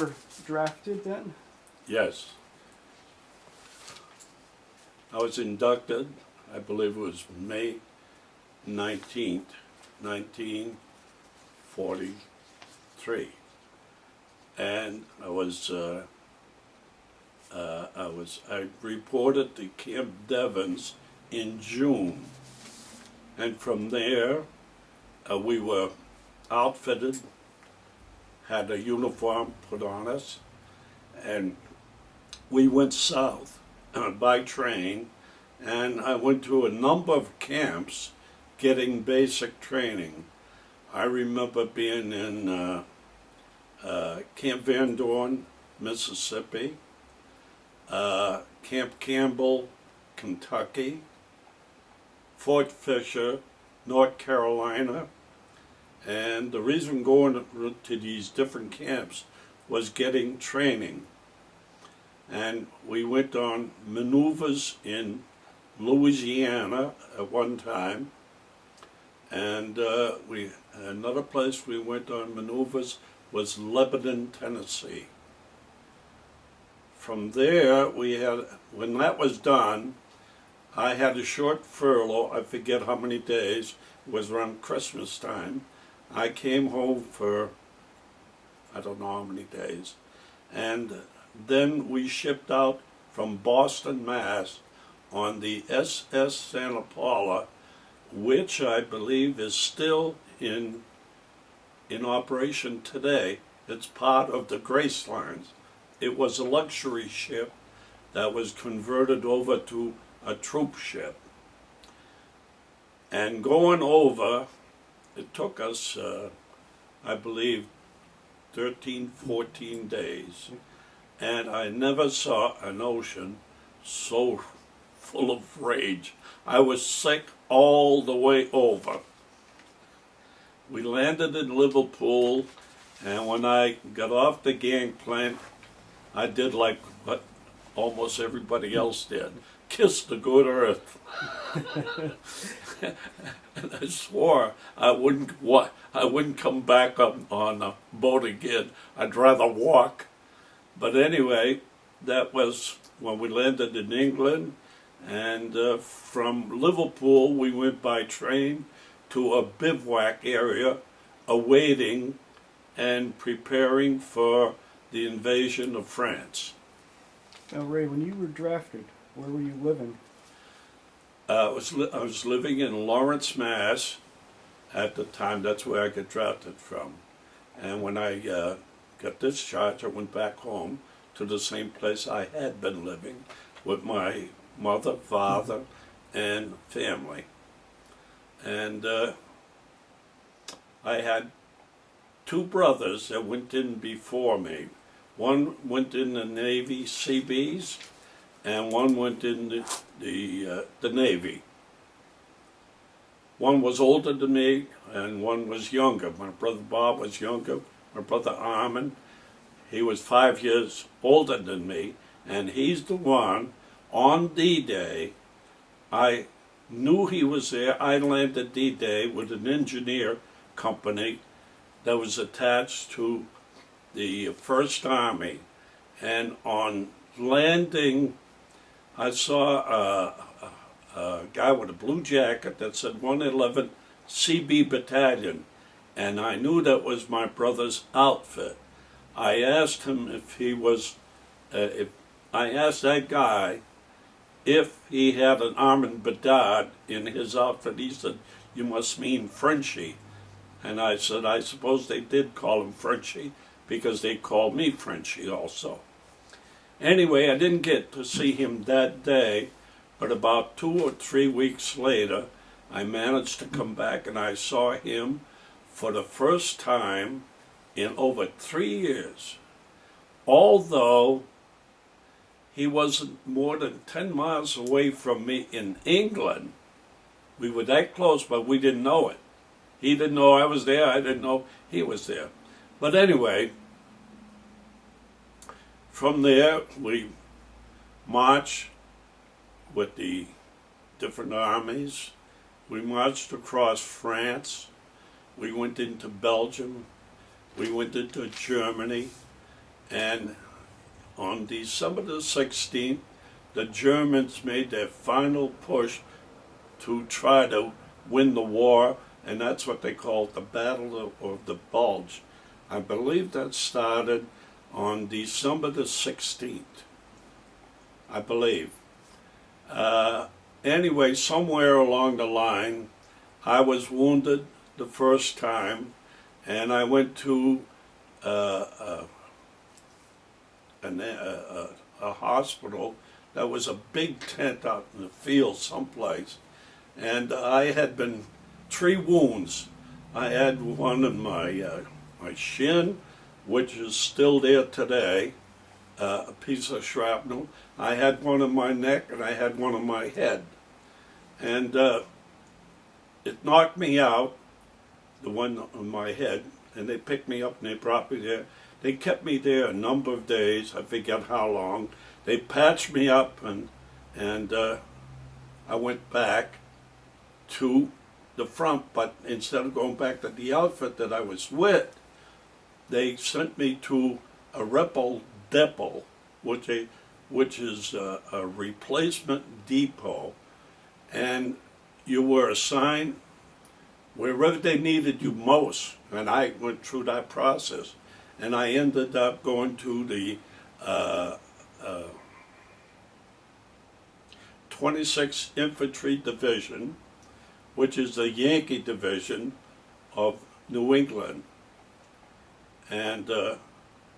were drafted then? Yes. I was inducted, I believe it was May 19th, 1943. And I reported to Camp Devens in June. And from there, we were outfitted, had a uniform put on us, and we went south by train, and I went to a number of camps getting basic training. I remember being in Camp Van Dorn, Mississippi, Camp Campbell, Kentucky, Fort Fisher, North Carolina. And the reason going to these different camps was getting training. And we went on maneuvers in Louisiana at one time. And another place we went on maneuvers was Lebanon, Tennessee. From there, when that was done, I had a short furlough. I forget how many days. It was around Christmas time. I came home for, I don't know how many days. And then we shipped out from Boston, Mass. On the SS Santa Paula, which I believe is still in operation today. It's part of the Grace Lines. It was a luxury ship that was converted over to a troop ship. And going over, it took us, I believe, 13, 14 days. And I never saw an ocean so full of rage. I was sick all the way over. We landed in Liverpool, and when I got off the gangplank, I did like what almost everybody else did. Kissed the good earth. And I swore I wouldn't come back on a boat again. I'd rather walk. But anyway, that was when we landed in England. And from Liverpool, we went by train to a bivouac area, awaiting and preparing for the invasion of France. Now, Ray, when you were drafted, where were you living? I was living in Lawrence, Mass. At the time. That's where I got drafted from. And when I got discharged, I went back home to the same place I had been living with my mother, father, and family. And I had two brothers that went in before me. One went in the Navy Seabees, and one went in the Navy. One was older than me, and one was younger. My brother Bob was younger. My brother Armin, he was 5 years older than me, and he's the one on D-Day. I knew he was there. I landed D-Day with an engineer company that was attached to the First Army. And on landing, I saw a guy with a blue jacket that said 111 CB Battalion, and I knew that was my brother's outfit. I asked him if he was, I asked that guy if he had an Armand Bedard in his outfit. He said, "You must mean Frenchie." And I said, "I suppose they did call him Frenchie because they called me Frenchie also." Anyway, I didn't get to see him that day, but about 2 or 3 weeks later, I managed to come back and I saw him for the first time in over 3 years. Although he wasn't more than 10 miles away from me in England. We were that close, but we didn't know it. He didn't know I was there, I didn't know he was there. But anyway, from there we marched with the different armies. We marched across France. We went into Belgium. We went into Germany. And on December the 16th, the Germans made their final push to try to win the war, and that's what they called the Battle of the Bulge. I believe that started on December the 16th, I believe. Anyway, somewhere along the line, I was wounded the first time, and I went to a hospital that was a big tent out in the field someplace. And I had been 3 wounds. I had one in my shin, which is still there today, a piece of shrapnel. I had one in my neck, and I had one in my head. And it knocked me out, the one on my head, and they picked me up and they brought me there. They kept me there a number of days, I forget how long. They patched me up, and I went back to the front, but instead of going back to the outfit that I was with, they sent me to a depot, which is a replacement depot, and you were assigned wherever they needed you most, and I went through that process, and I ended up going to the 26th Infantry Division, which is the Yankee Division of New England, and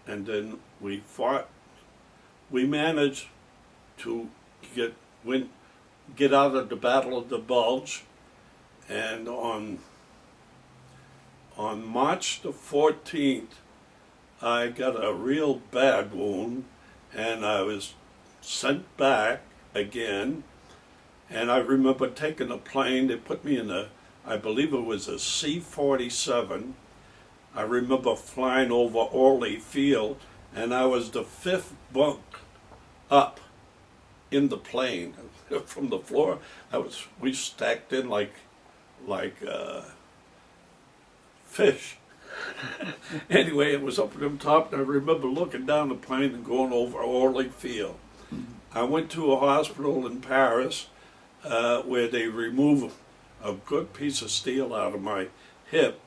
then we fought. We managed to get out of the Battle of the Bulge, and on March the 14th, I got a real bad wound, and I was sent back again. And I remember taking a plane. They put me in I believe it was a C-47. I remember flying over Orly Field, and I was the 5th bunk up in the plane from the floor. We stacked in like fish. Anyway, it was up at the top, and I remember looking down the plane and going over Orly Field. I went to a hospital in Paris where they removed a good piece of steel out of my hip,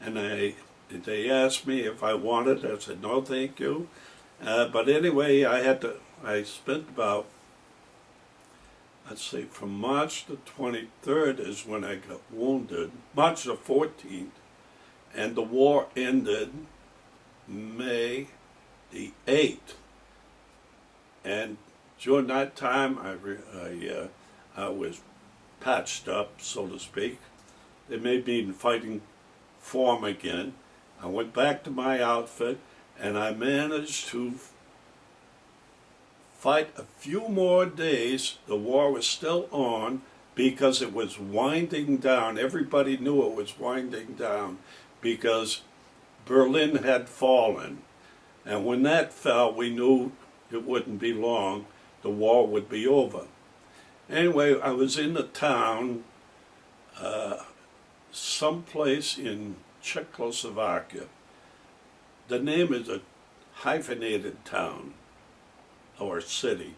and they asked me if I wanted it. I said, no, thank you. But anyway, I spent about, let's see, from March the 23rd is when I got wounded, March the 14th, and the war ended May the 8th. And during that time, I was patched up, so to speak. They made me in fighting form again. I went back to my outfit, and I managed to fight a few more days. The war was still on because it was winding down. Everybody knew it was winding down because Berlin had fallen. And when that fell, we knew it wouldn't be long. The war would be over. Anyway, I was in a town, someplace in Czechoslovakia. The name is a hyphenated town or city,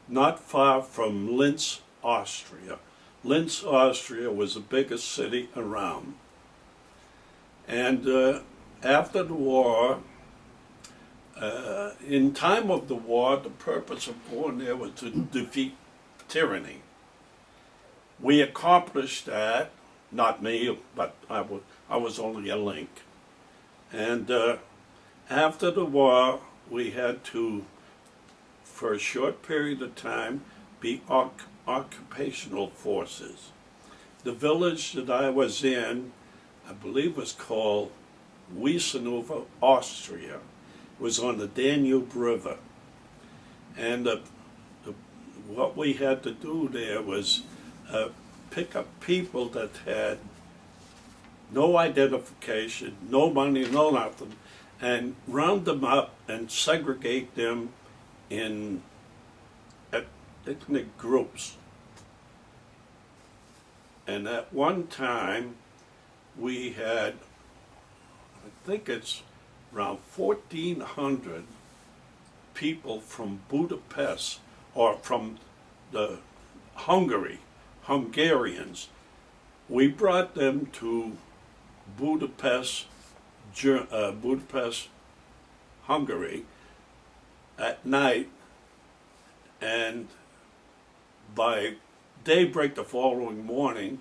not far from Linz, Austria. Linz, Austria was the biggest city around. And after the war, in time of the war, the purpose of going there was to defeat tyranny. We accomplished that, not me, but I was only a link. And after the war, we had to, for a short period of time, be occupational forces. The village that I was in, I believe was called Wiesenhofer, Austria. It was on the Danube River. And what we had to do there was pick up people that had no identification, no money, no nothing, and round them up and segregate them in ethnic groups. And at one time, we had, I think it's around 1,400 people from Budapest, or from the Hungarians. We brought them to Budapest, Hungary, at night, and by daybreak the following morning,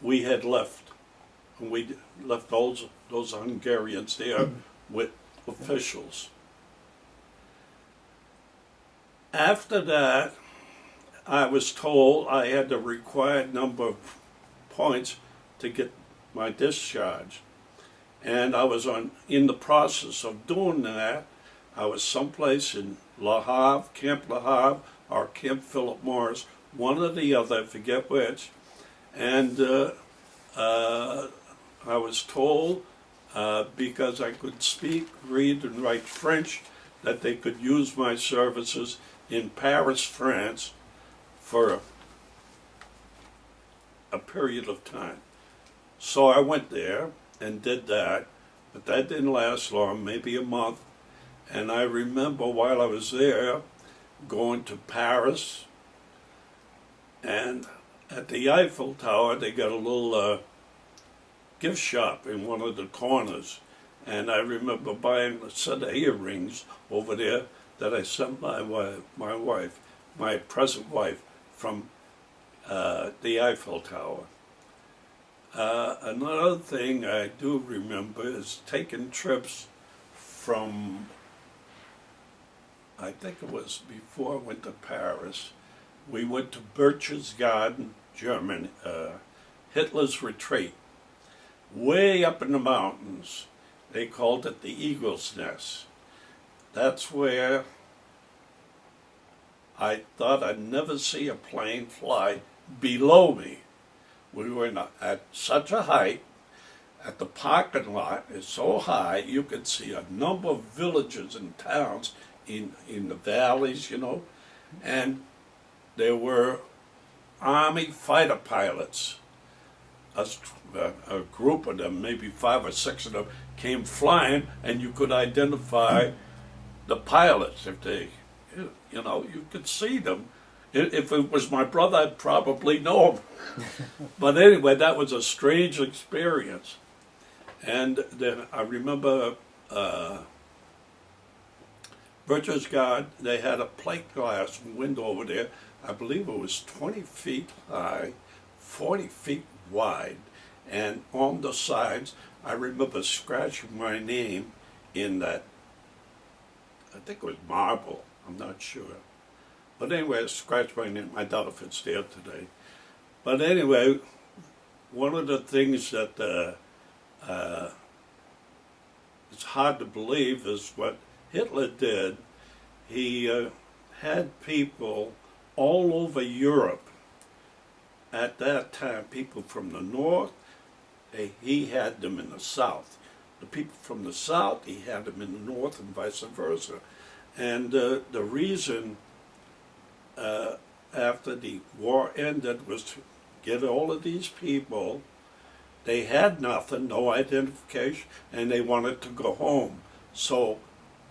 we had left. And we left those Hungarians there with officials. After that, I was told I had the required number of points to get my discharge. And I was in the process of doing that. I was someplace in Le Havre, Camp Le Havre, or Camp Philip Morris, one or the other, I forget which. And I was told, because I could speak, read, and write French, that they could use my services in Paris, France, for a period of time. So I went there and did that, but that didn't last long, maybe a month. And I remember while I was there, going to Paris, and at the Eiffel Tower, they got a little gift shop in one of the corners. And I remember buying a set of earrings over there that I sent my wife, my present wife, from the Eiffel Tower. Another thing I do remember is taking trips from, I think it was before I went to Paris, we went to Berchtesgaden, Germany, Hitler's retreat, way up in the mountains. They called it the Eagle's Nest. That's where I thought I'd never see a plane fly below me. We were at such a height. At the parking lot is so high you could see a number of villages and towns in the valleys, you know, and there were Army fighter pilots. A group of them, maybe 5 or 6 of them, came flying, and you could identify the pilots if they, you know, you could see them. If it was my brother, I'd probably know him. But anyway, that was a strange experience. And then I remember Berchtesgaden, they had a plate glass window over there. I believe it was 20 feet high, 40 feet wide. And on the sides, I remember scratching my name in that, I think it was marble, I'm not sure. But anyway, I scratched my name. I doubt if it's there today. But anyway, one of the things that it's hard to believe is what Hitler did. He had people all over Europe at that time, people from the north, he had them in the south. The people from the south, he had them in the north, and vice versa. And the reason after the war ended was to get all of these people. They had nothing, no identification, and they wanted to go home. So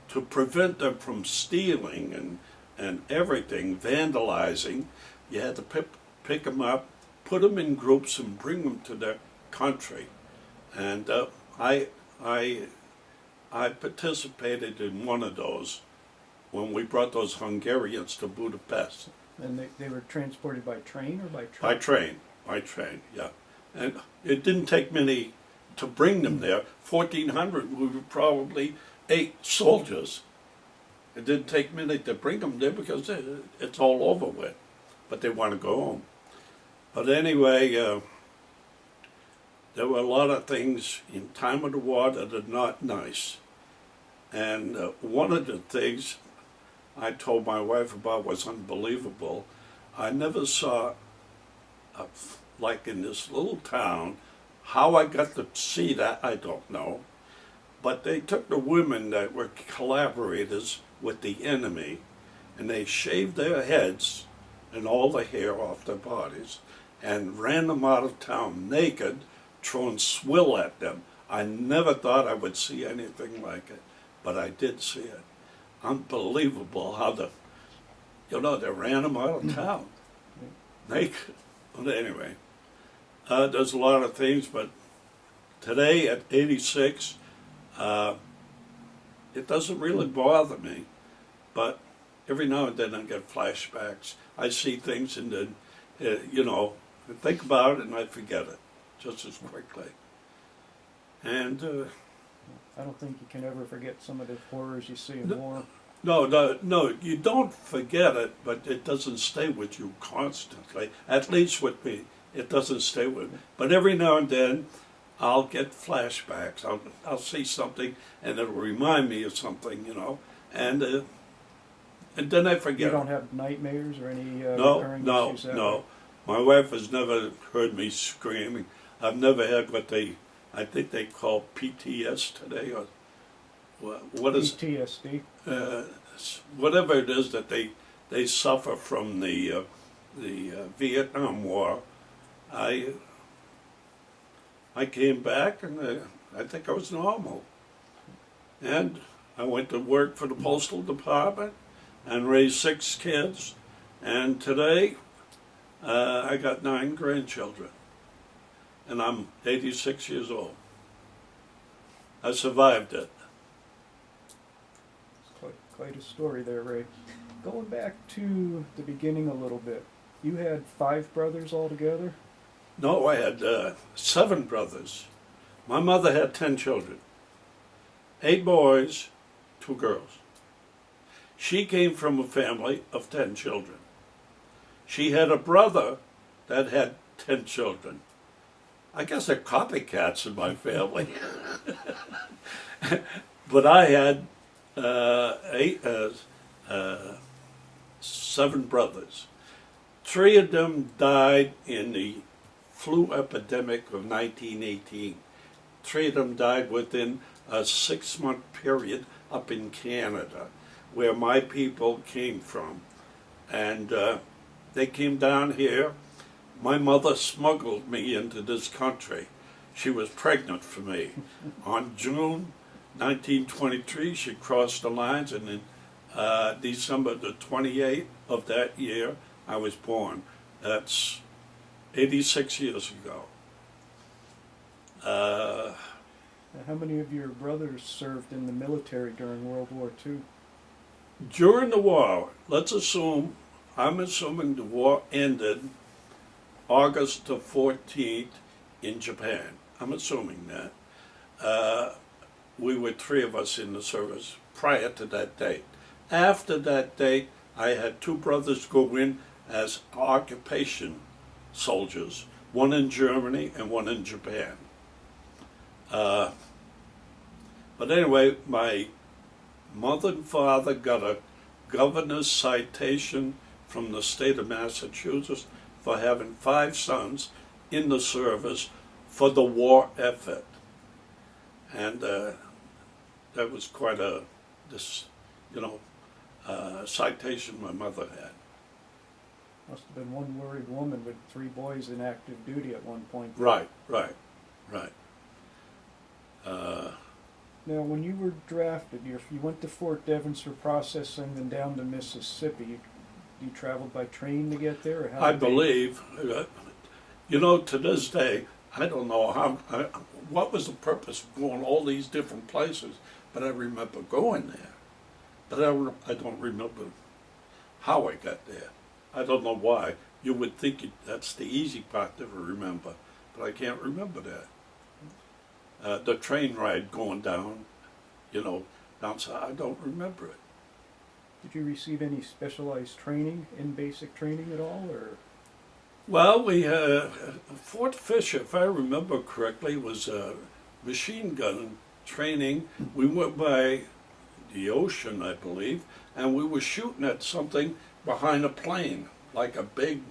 to prevent them from stealing and everything, vandalizing, you had to pick them up, put them in groups, and bring them to their country. And I participated in one of those when we brought those Hungarians to Budapest. And they were transported by train or by truck? By train, yeah. And it didn't take many to bring them there. 1,400, we were probably 8 soldiers. It didn't take many to bring them there because it's all over with. But they want to go home. But anyway, there were a lot of things in time of the war that are not nice. And one of the things I told my wife about was unbelievable. I never saw, like in this little town, how I got to see that, I don't know. But they took the women that were collaborators with the enemy, and they shaved their heads and all the hair off their bodies, and ran them out of town naked, throwing swill at them. I never thought I would see anything like it. but I did see it. Unbelievable how they ran them out of town. But anyway, there's a lot of things, but today at 86, it doesn't really bother me, but every now and then I get flashbacks. I see things and then, I think about it and I forget it just as quickly. And I don't think you can ever forget some of the horrors you see in war. no, you don't forget it, but it doesn't stay with you constantly. At least with me, it doesn't stay with me. But every now and then, I'll get flashbacks. I'll see something, and it'll remind me of something, and then I forget. You don't have nightmares or any recurring issues? No. My wife has never heard me screaming. I've never had I think they call PTS today, or what is PTSD? Whatever it is that they suffer from the Vietnam War. I came back and I think I was normal, and I went to work for the Postal Department and raised 6 kids, and today I got 9 grandchildren, and I'm 86 years old. I survived it. Quite a story there, Ray. Going back to the beginning a little bit, you had 5 brothers altogether? No, I had 7 brothers. My mother had 10 children. 8 boys, 2 girls. She came from a family of 10 children. She had a brother that had 10 children. I guess they're copycats in my family. But I had 7 brothers. 3 of them died in the flu epidemic of 1918. 3 of them died within a 6-month period up in Canada, where my people came from. And they came down here. My mother smuggled me into this country. She was pregnant for me. On June 1923, she crossed the lines, and in December the 28th of that year, I was born. That's 86 years ago. How many of your brothers served in the military during World War II? During the war, I'm assuming the war ended August the 14th in Japan. I'm assuming that. We were 3 of us in the service prior to that date. After that date, I had 2 brothers go in as occupation soldiers, one in Germany and one in Japan. But anyway, my mother and father got a governor's citation from the state of Massachusetts for having 5 sons in the service for the war effort. And that was quite a citation my mother had. Must have been one worried woman with 3 boys in active duty at one point. Right. Now, when you were drafted, you went to Fort Devens for processing, then down to Mississippi. You traveled by train to get there? Or how I believe, to this day, I don't know what was the purpose of going all these different places, but I remember going there. But I don't remember how I got there. I don't know why. You would think that's the easy part to remember, but I can't remember that. The train ride going down, down south, I don't remember it. Did you receive any specialized training in basic training at all, or? Well, we Fort Fisher, if I remember correctly, was machine gun training. We went by the ocean, I believe, and we were shooting at something behind a plane, like a big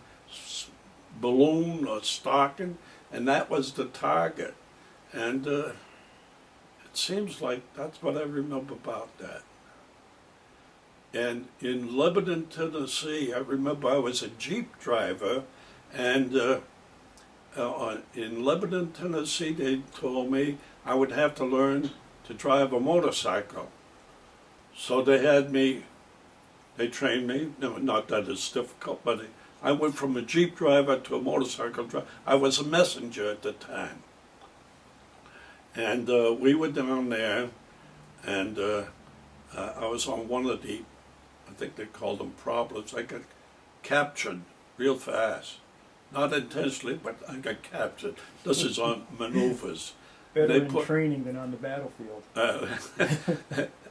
balloon or stocking, and that was the target. And it seems like that's what I remember about that. And in Lebanon, Tennessee, I remember I was a Jeep driver, and in Lebanon, Tennessee, they told me I would have to learn to drive a motorcycle. So they trained me. No, not that it's difficult, but I went from a Jeep driver to a motorcycle driver. I was a messenger at the time. And we were down there, and I was on one of the, I think they called them problems. I got captured real fast. Not intentionally, but I got captured. This is on maneuvers. Better in training than on the battlefield.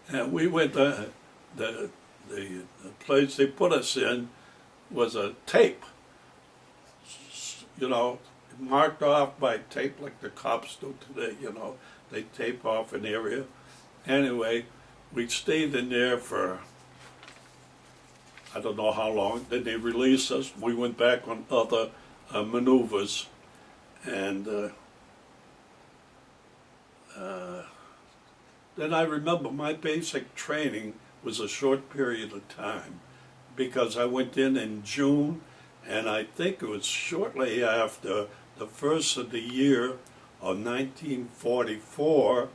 And we went, the place they put us in was a tape, you know, marked off by tape like the cops do today, you know. They tape off an area. Anyway, we stayed in there for I don't know how long. Then they released us. We went back on other maneuvers, and then I remember my basic training was a short period of time, because I went in June, and I think it was shortly after the first of the year of 1944,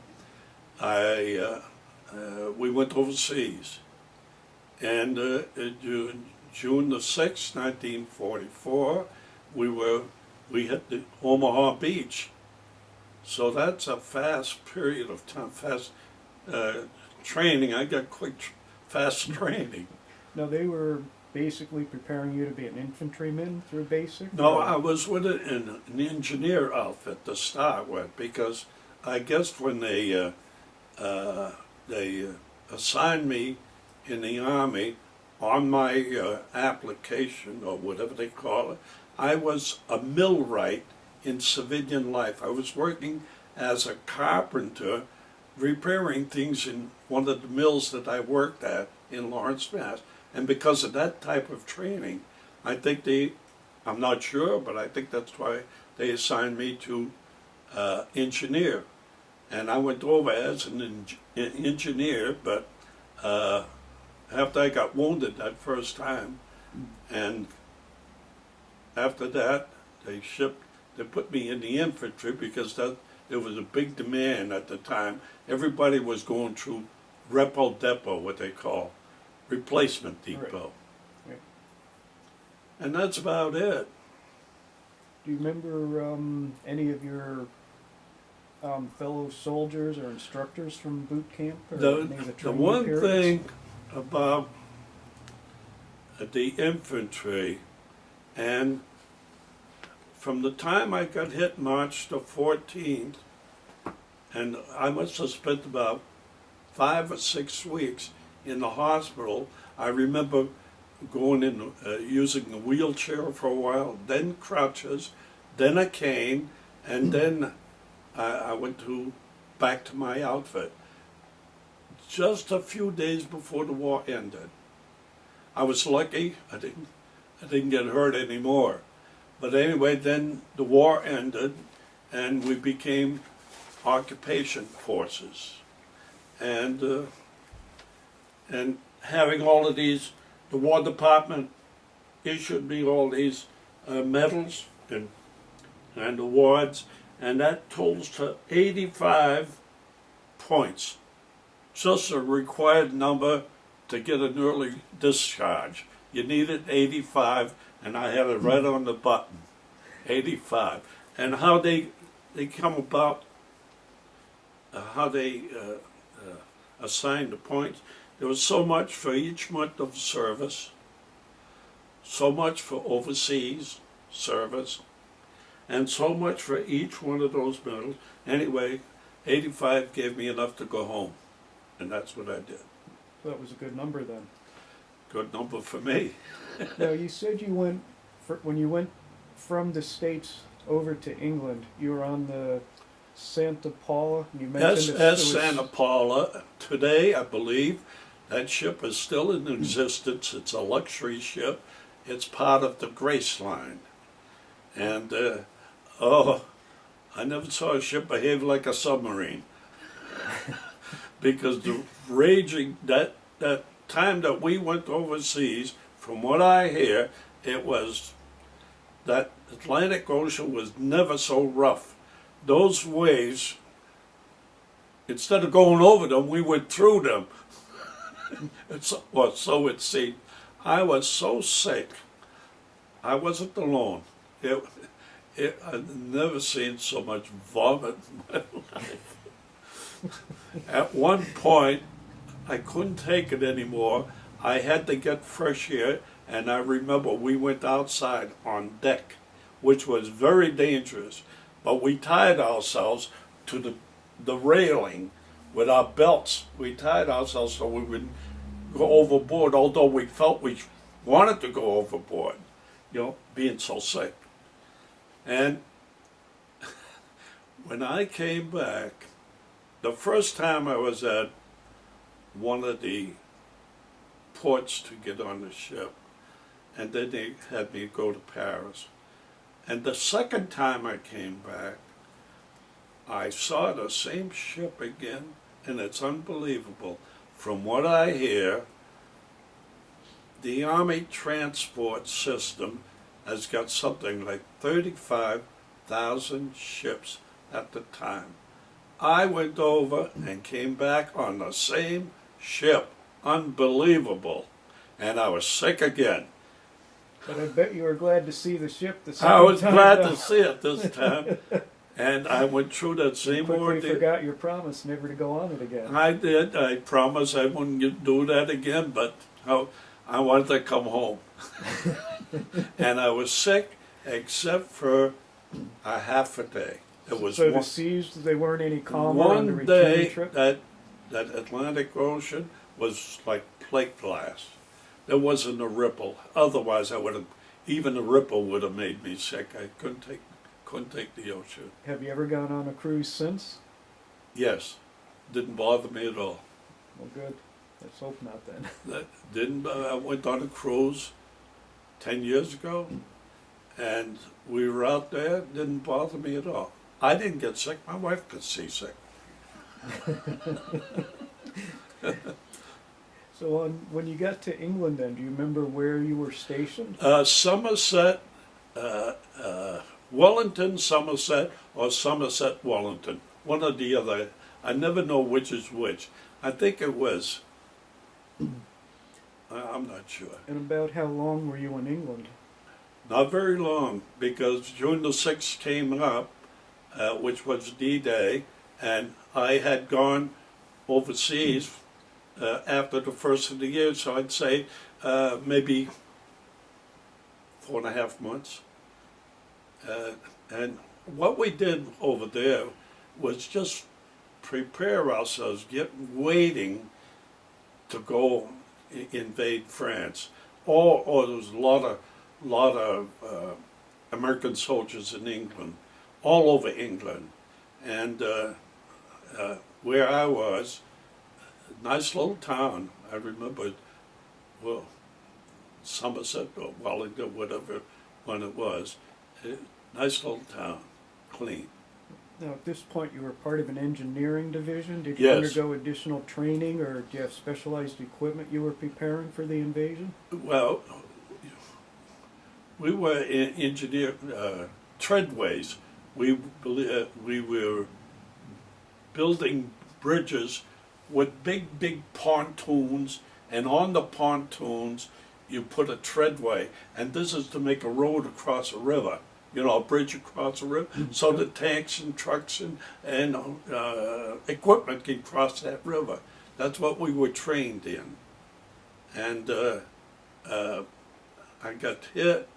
we went overseas. And June the 6th, 1944, we hit the Omaha Beach. So that's a fast period of time, fast training. I got quick, fast training. Now, they were basically preparing you to be an infantryman through basic? No, I was with an engineer outfit to start with, because I guess when they assigned me in the Army, on my application, or whatever they call it, I was a millwright in civilian life. I was working as a carpenter, repairing things in one of the mills that I worked at in Lawrence, Mass. And because of that type of training, I think I'm not sure, but I think that's why they assigned me to engineer. And I went over as an engineer, but after I got wounded that first time, and after that, they put me in the infantry, because there was a big demand at the time. Everybody was going through repo depot, what they call replacement depot. Right. And that's about it. Do you remember any of your fellow soldiers or instructors from boot camp? Or The one thing about the infantry, and from the time I got hit March the 14th, and I must have spent about 5 or 6 weeks in the hospital. I remember going in, using a wheelchair for a while, then crutches, then a cane, and then I went back to my outfit. Just a few days before the war ended. I was lucky, I didn't get hurt anymore. But anyway, then the war ended, and we became occupation forces. And having all of these, the War Department issued me all these medals and awards, and that totals to 85 points. Just a required number to get an early discharge. You needed 85, and I had it right on the button, 85. And how they come about, how they assign the points. There was so much for each month of service, so much for overseas service, and so much for each one of those medals. Anyway, 85 gave me enough to go home, and that's what I did. So that was a good number then. Good number for me. Now, you said you went, when you went from the States over to England, you were on the Santa Paula. You mentioned SS Santa Paula. Today, I believe, that ship is still in existence. It's a luxury ship. It's part of the Grace Line. And, I never saw a ship behave like a submarine. Because the raging, that time that we went overseas, from what I hear, it was, that Atlantic Ocean was never so rough. Those waves, instead of going over them, we went through them. Or so it seemed. I was so sick. I wasn't alone. I've never seen so much vomit in my life. At one point, I couldn't take it anymore. I had to get fresh air, and I remember we went outside on deck, which was very dangerous. But we tied ourselves to the railing with our belts. We tied ourselves so we wouldn't go overboard, although we felt we wanted to go overboard, being so sick. And when I came back, the first time I was at one of the ports to get on the ship, and then they had me go to Paris. And the second time I came back, I saw the same ship again, and it's unbelievable. From what I hear, the Army transport system has got something like 35,000 ships at the time. I went over and came back on the same ship. Unbelievable. And I was sick again. But I bet you were glad to see the ship the second I was time. glad to see it this time. And I went through that same Quickly ordeal. forgot your promise never to go on it again. I did. I promised I wouldn't do that again, but I wanted to come home. And I was sick except for a half a day. It was So the seas, they weren't any calmer on the one return day trip? that Atlantic Ocean was like plate glass. There wasn't a ripple. Otherwise, even a ripple would have made me sick. I couldn't take the ocean. Have you ever gone on a cruise since? Yes, didn't bother me at all. Well, good. Let's hope not then. I went on a cruise 10 years ago, and we were out there. Didn't bother me at all. I didn't get sick. My wife got seasick. So when you got to England then, do you remember where you were stationed? Somerset, Wellington, Somerset, or Somerset, Wellington. One or the other. I never know which is which. I think it was. I'm not sure. And about how long were you in England? Not very long, because June the 6th came up, which was D-Day, and I had gone overseas after the first of the year, so I'd say maybe 4.5 months. And what we did over there was just prepare ourselves, waiting to go invade France. Or there was a lot of American soldiers in England, all over England, and where I was, nice little town. I remember, well, Somerset or Wellington, whatever one it was. Nice little town, clean. Now, at this point, you were part of an engineering division. Did you Yes. undergo additional training, or do you have specialized equipment you were preparing for the invasion? Well, we were engineer treadways. We were building bridges with big pontoons, and on the pontoons you put a treadway, and this is to make a road across a river. A bridge across a river, so the tanks and trucks and equipment can cross that river. That's what we were trained in. And I got hit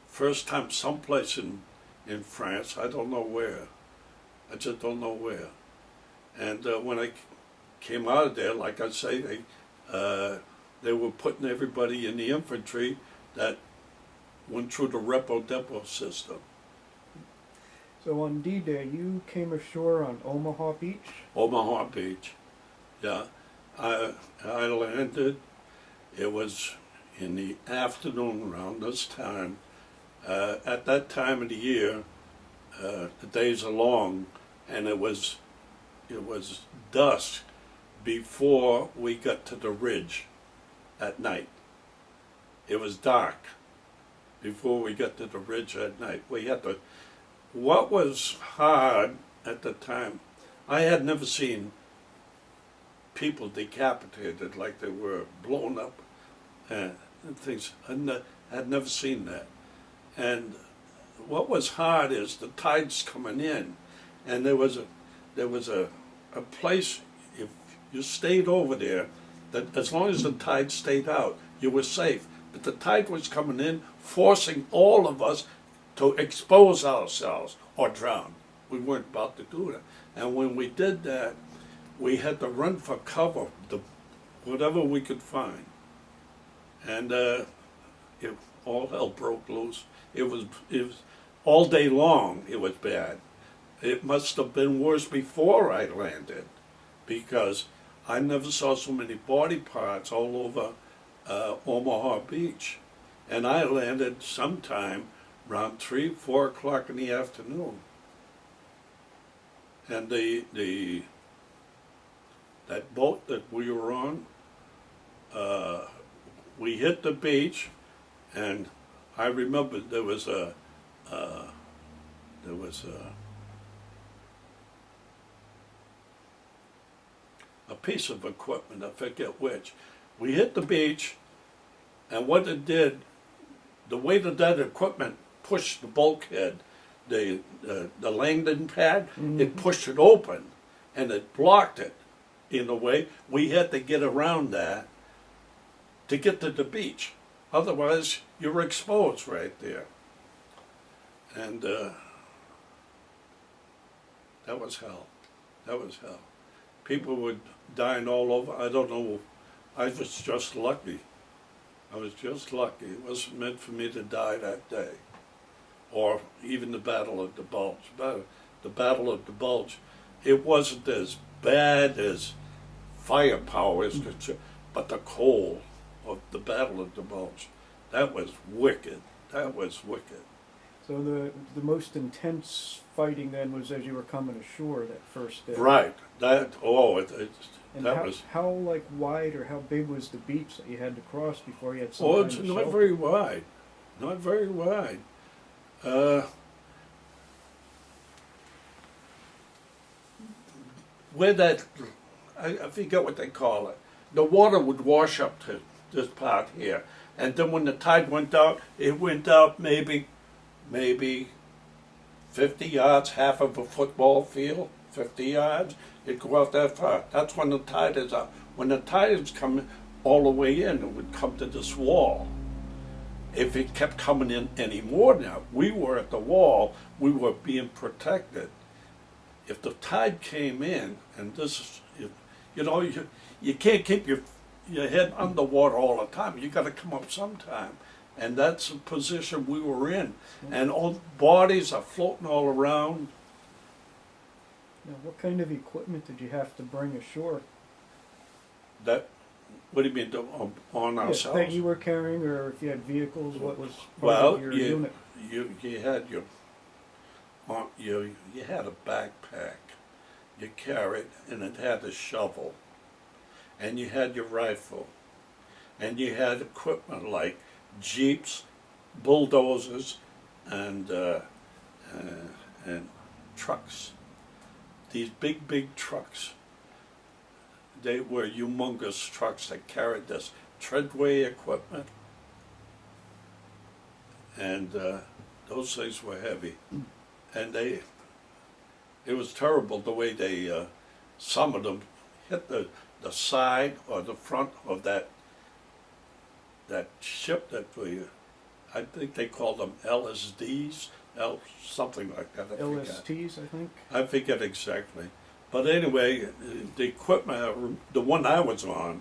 first time someplace in France. I don't know where. I just don't know where. And when I came out of there, like I say, they were putting everybody in the infantry that went through the repo depot system. So on D-Day, you came ashore on Omaha Beach? Omaha Beach, yeah. I landed. It was in the afternoon around this time. At that time of the year, the days are long, and it was dusk before we got to the ridge at night. It was dark before we got to the ridge at night. What was hard at the time, I had never seen people decapitated like they were blown up and things. I'd never seen that. And what was hard is the tide's coming in, and there was a place, if you stayed over there, that as long as the tide stayed out, you were safe. But the tide was coming in, forcing all of us to expose ourselves or drown. We weren't about to do that. And when we did that, we had to run for cover, whatever we could find. And all hell broke loose. It was all day long. It was bad. It must have been worse before I landed, because I never saw so many body parts all over Omaha Beach. And I landed sometime around 3, 4 o'clock in the afternoon. And that boat that we were on, we hit the beach, and I remember there was a piece of equipment, I forget which. We hit the beach, and what it did, the weight of that equipment pushed the bulkhead, the landing pad, it pushed it open, and it blocked it in a way. We had to get around that to get to the beach. Otherwise, you're exposed right there. And that was hell. That was hell. People were dying all over. I don't know. I was just lucky. I was just lucky. It wasn't meant for me to die that day. Or even the Battle of the Bulge. The Battle of the Bulge, it wasn't as bad as firepower, but the cold of the Battle of the Bulge, that was wicked. That was wicked. So the most intense fighting then was as you were coming ashore that first day. Right. That And that how, was. how like wide or how big was the beach that you had to cross before you had some Oh, kind it's of not shelter? very wide. Not very wide. Where that, I forget what they call it. The water would wash up to this part here, and then when the tide went out, it went out maybe 50 yards, half of a football field, 50 yards. It'd go out that far. That's when the tide is up. When the tide is coming all the way in, it would come to this wall. If it kept coming in any more now, we were at the wall, we were being protected. If the tide came in, and this is, you can't keep your head underwater all the time. You got to come up sometime. And that's the position we were in. And all the bodies are floating all around. Now, what kind of equipment did you have to bring ashore? What do you mean, on ourselves? That you were carrying, or if you had vehicles, what was part Well, of your unit? you had you had a backpack you carried, and it had a shovel, and you had your rifle, and you had equipment like jeeps, bulldozers, and trucks. These big trucks. They were humongous trucks that carried this treadway equipment, and those things were heavy, and it was terrible the way they, some of them hit the side or the front of that ship that I think they called them LSDs, something like that. LSTs, I think. I forget exactly. But anyway, the equipment, the one I was on,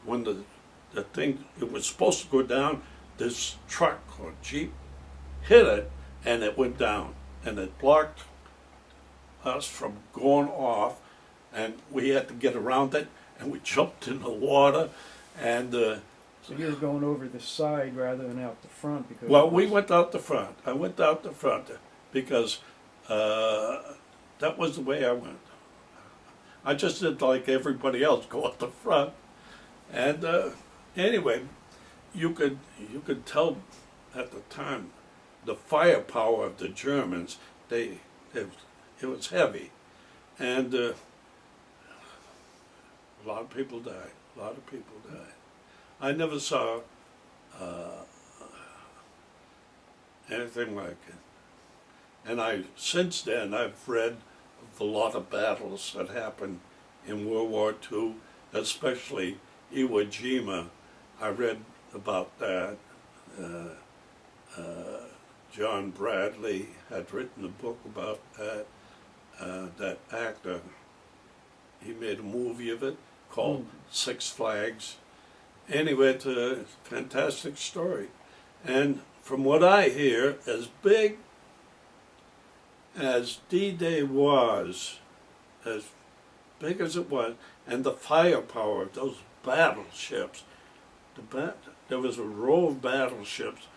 when the thing, it was supposed to go down, this truck or jeep hit it, and it went down. And it blocked us from going off, and we had to get around it, and we jumped in the water, and So you were going over the side rather than out the front because. well, we went out the front. I went out the front because that was the way I went. I just did like everybody else, go out the front, and anyway, you could tell at the time the firepower of the Germans. It was heavy, and A lot of people died. A lot of people died. I never saw anything like it. And since then, I've read of a lot of battles that happened in World War II, especially Iwo Jima. I read about that. John Bradley had written a book about that. That actor, he made a movie of it called Six Flags. Anyway, it's a fantastic story. And from what I hear, as big as D-Day was, as big as it was, and the firepower of those battleships, there was a row of battleships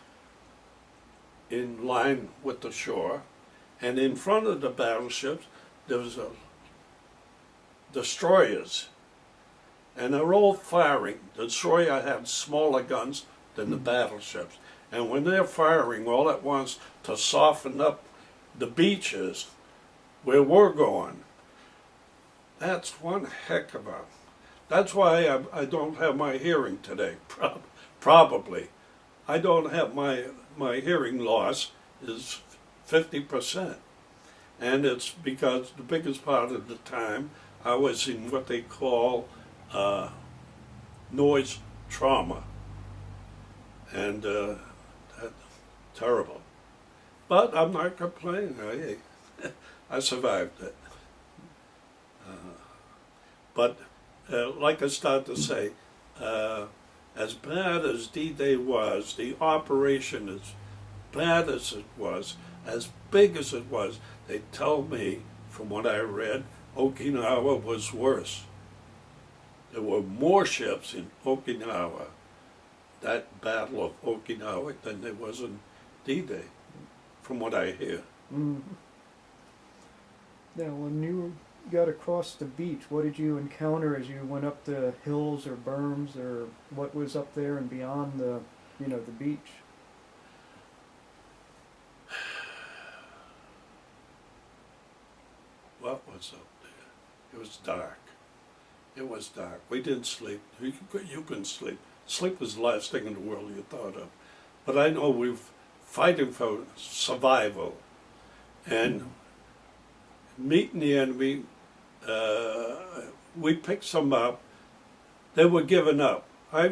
in line with the shore, and in front of the battleships there was destroyers, and they're all firing. The destroyer had smaller guns than the battleships, and when they're firing all at once to soften up the beaches where we're going, that's one heck of a. That's why I don't have my hearing today. Probably, I don't have my hearing loss is 50%, and it's because the biggest part of the time I was in what they call noise trauma, and that's terrible. But I'm not complaining. I survived it. But like I started to say, as bad as D-Day was, the operation, as bad as it was, as big as it was, they tell me, from what I read, Okinawa was worse. There were more ships in Okinawa, that Battle of Okinawa, than there was in D-Day, from what I hear. Mm. Now, when you got across the beach, what did you encounter as you went up the hills or berms, or what was up there and beyond the, the beach? What was up there? It was dark. It was dark. We didn't sleep. You couldn't sleep. Sleep was the last thing in the world you thought of. But I know we were fighting for survival, and meeting the enemy. We picked some up. They were giving up. I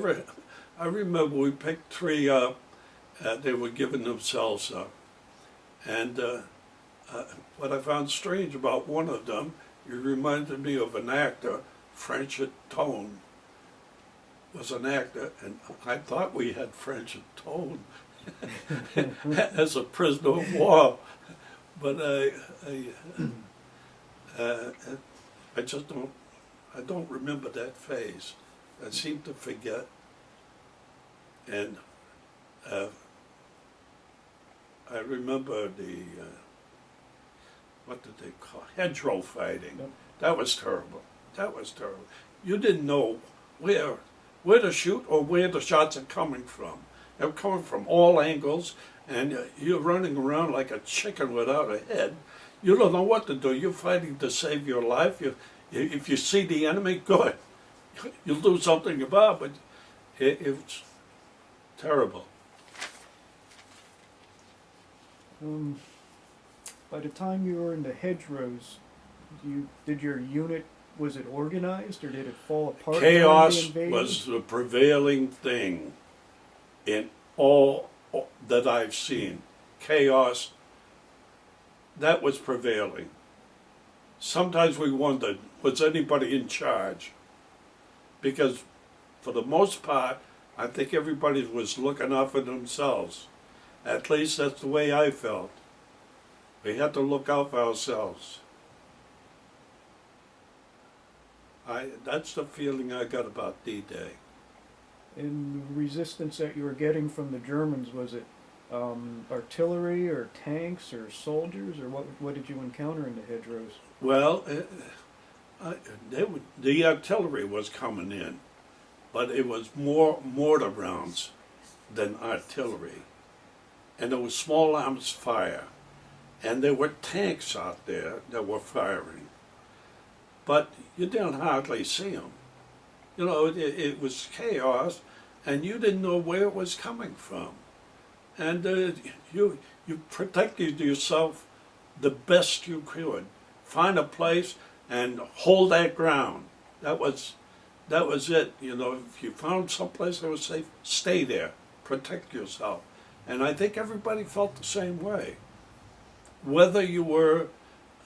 remember we picked 3 up. They were giving themselves up. And what I found strange about one of them, it reminded me of an actor, French Tone was an actor, and I thought we had French Tone as a prisoner of war. But I just don't remember that phase. I seem to forget. And I remember the, what did they call it? Hedgerow fighting. Yep. That was terrible. That was terrible. You didn't know where to shoot or where the shots are coming from. They're coming from all angles, and you're running around like a chicken without a head. You don't know what to do. You're fighting to save your life. If you see the enemy, good. You'll do something about it, but it's terrible. By the time you were in the hedgerows, did your unit, was it organized or did it fall apart? Chaos was the prevailing thing in all that I've seen. Chaos, that was prevailing. Sometimes we wondered, was anybody in charge? Because for the most part, I think everybody was looking out for themselves. At least that's the way I felt. We had to look out for ourselves. That's the feeling I got about D-Day. And the resistance that you were getting from the Germans, was it artillery or tanks or soldiers, or what did you encounter in the hedgerows? Well, the artillery was coming in, but it was more mortar rounds than artillery. And there was small arms fire. And there were tanks out there that were firing. But you didn't hardly see them. You know, it was chaos, and you didn't know where it was coming from. And you protected yourself the best you could. Find a place and hold that ground. That was it. You know, if you found someplace that was safe, stay there. Protect yourself. And I think everybody felt the same way. Whether you were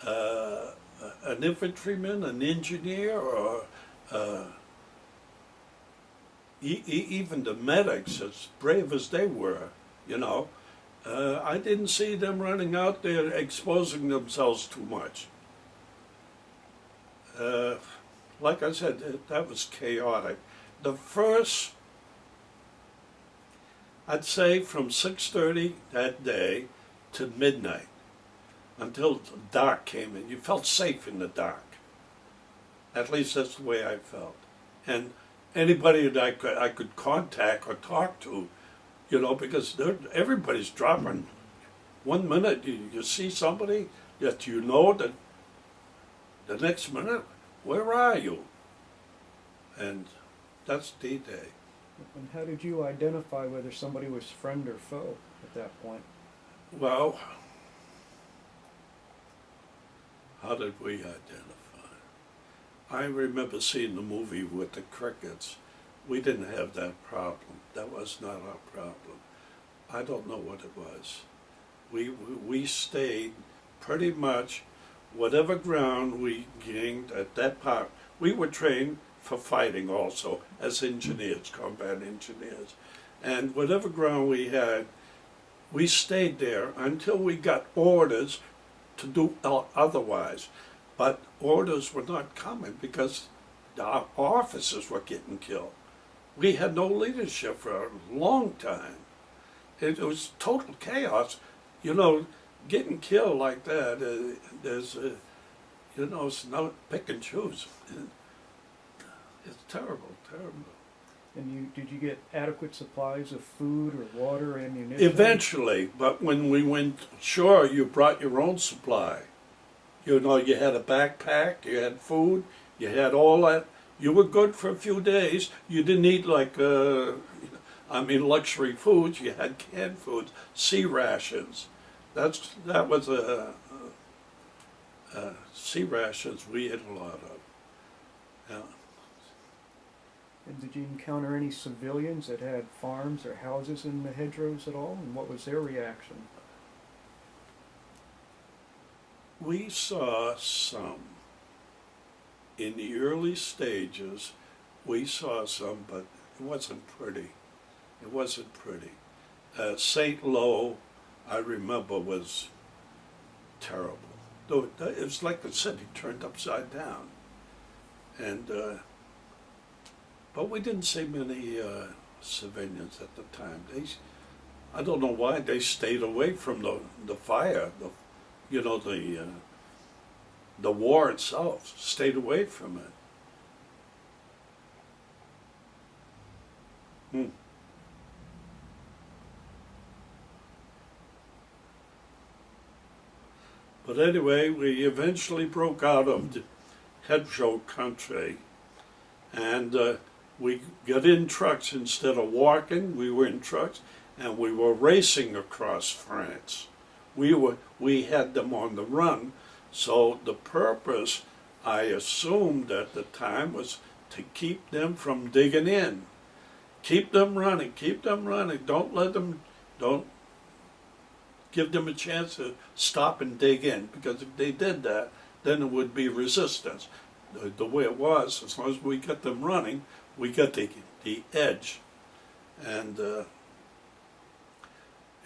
an infantryman, an engineer, or even the medics, as brave as they were, you know, I didn't see them running out there exposing themselves too much. Like I said, that was chaotic. The first, I'd say from 6:30 that day to midnight, until dark came in. You felt safe in the dark. At least that's the way I felt. And anybody that I could contact or talk to, you know, because everybody's dropping. 1 minute you see somebody that you know, that the next minute, where are you? And that's D-Day. And how did you identify whether somebody was friend or foe at that point? Well, how did we identify? I remember seeing the movie with the crickets. We didn't have that problem. That was not our problem. I don't know what it was. We stayed pretty much whatever ground we gained at that part. We were trained for fighting also as engineers, combat engineers. And whatever ground we had, we stayed there until we got orders to do otherwise. But orders were not coming because our officers were getting killed. We had no leadership for a long time. It was total chaos. You know, getting killed like that, you know, it's not pick and choose. It's terrible, terrible. And did you get adequate supplies of food or water, ammunition? Eventually, but when we went shore, you brought your own supply. You know, you had a backpack, you had food, you had all that. You were good for a few days. You didn't eat like, luxury foods. You had canned foods, sea rations. That was sea rations we ate a lot of. Yeah. And did you encounter any civilians that had farms or houses in the hedgerows at all? And what was their reaction? We saw some. In the early stages, we saw some, but it wasn't pretty. It wasn't pretty. St. Lo, I remember, was terrible. It was like the city turned upside down. And but we didn't see many civilians at the time. I don't know why they stayed away from the fire. The war itself, stayed away from it. But anyway, we eventually broke out of the hedgerow country, and we got in trucks instead of walking. We were in trucks, and we were racing across France. We had them on the run, so the purpose, I assumed at the time, was to keep them from digging in. Keep them running, don't give them a chance to stop and dig in, because if they did that, then it would be resistance. The way it was, as long as we got them running, we got the edge. And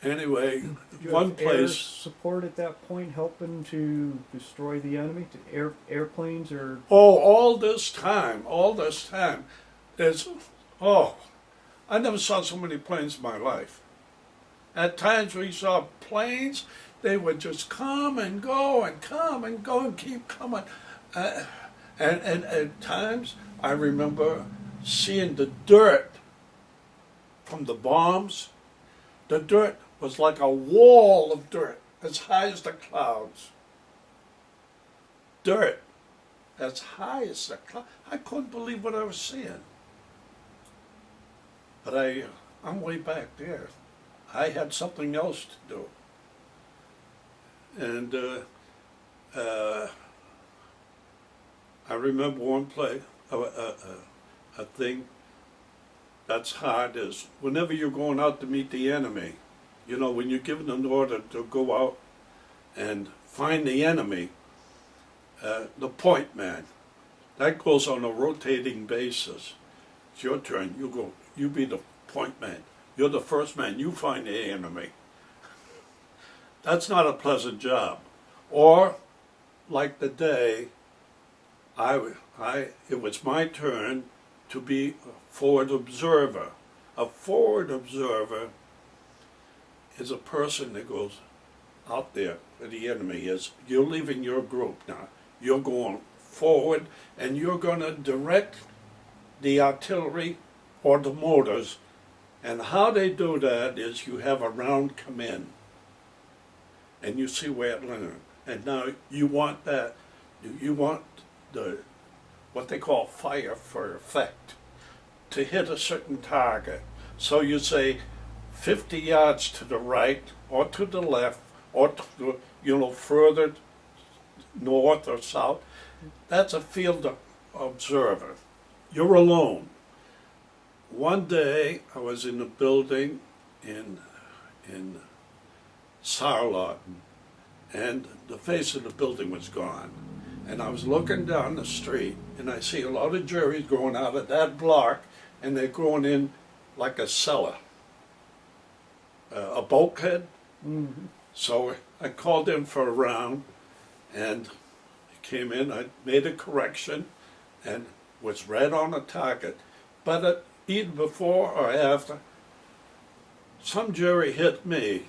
anyway, Did you one have air place. support at that point helping to destroy the enemy? To airplanes or? Oh, all this time, there's, I never saw so many planes in my life. At times we saw planes, they would just come and go and come and go and keep coming. And at times I remember seeing the dirt from the bombs. The dirt was like a wall of dirt as high as the clouds. Dirt as high as the clouds. I couldn't believe what I was seeing. But I'm way back there. I had something else to do. And I remember one play, a thing that's hard is whenever you're going out to meet the enemy, you know, when you're given an order to go out and find the enemy, the point man, that goes on a rotating basis. It's your turn. You go. You be the point man. You're the first man. You find the enemy. That's not a pleasant job. Or, like the day, it was my turn to be a forward observer. A forward observer is a person that goes out there where the enemy is. You're leaving your group now. You're going forward and you're going to direct the artillery or the mortars. And how they do that is you have a round come in and you see where it lands. And now you want that, you want what they call fire for effect, to hit a certain target. So you say 50 yards to the right or to the left or to, further north or south. That's a field observer. You're alone. One day I was in a building in Sarlotton, and the face of the building was gone. And I was looking down the street, and I see a lot of Jerry's growing out of that block, and they're growing in like a cellar, a bulkhead. Mm-hmm. So I called in for a round, and came in. I made a correction, and was right on the target. But either before or after, some Jerry hit me,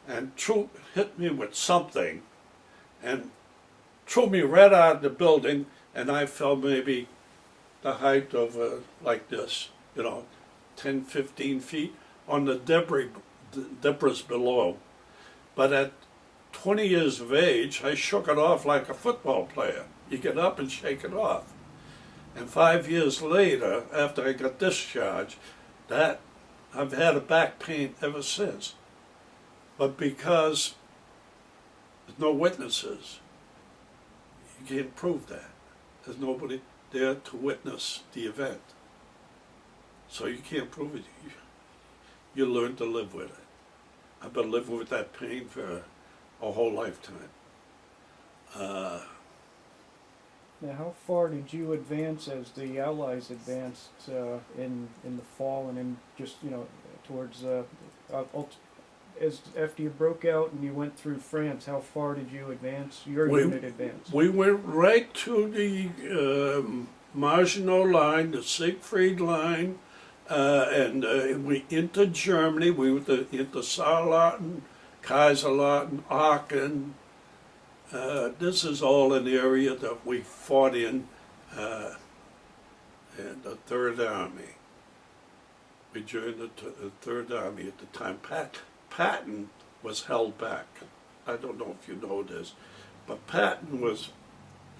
and hit me with something, and threw me right out of the building, and I fell maybe the height of like this, 10, 15 feet on the debris below. But at 20 years of age, I shook it off like a football player. You get up and shake it off. And 5 years later, after I got discharged, I've had a back pain ever since. But because there's no witnesses, you can't prove that. There's nobody there to witness the event. So you can't prove it. You learn to live with it. I've been living with that pain for a whole lifetime. Now, how far did you advance as the Allies advanced in the fall and in just towards as after you broke out and you went through France? How far did you advance? Your unit advance? We went right to the Maginot Line, the Siegfried Line, and we into Germany. We went into Saarland, Kaiserslautern, Aachen. This is all an area that we fought in the Third Army. We joined the Third Army at the time. Patton was held back. I don't know if you know this, but Patton was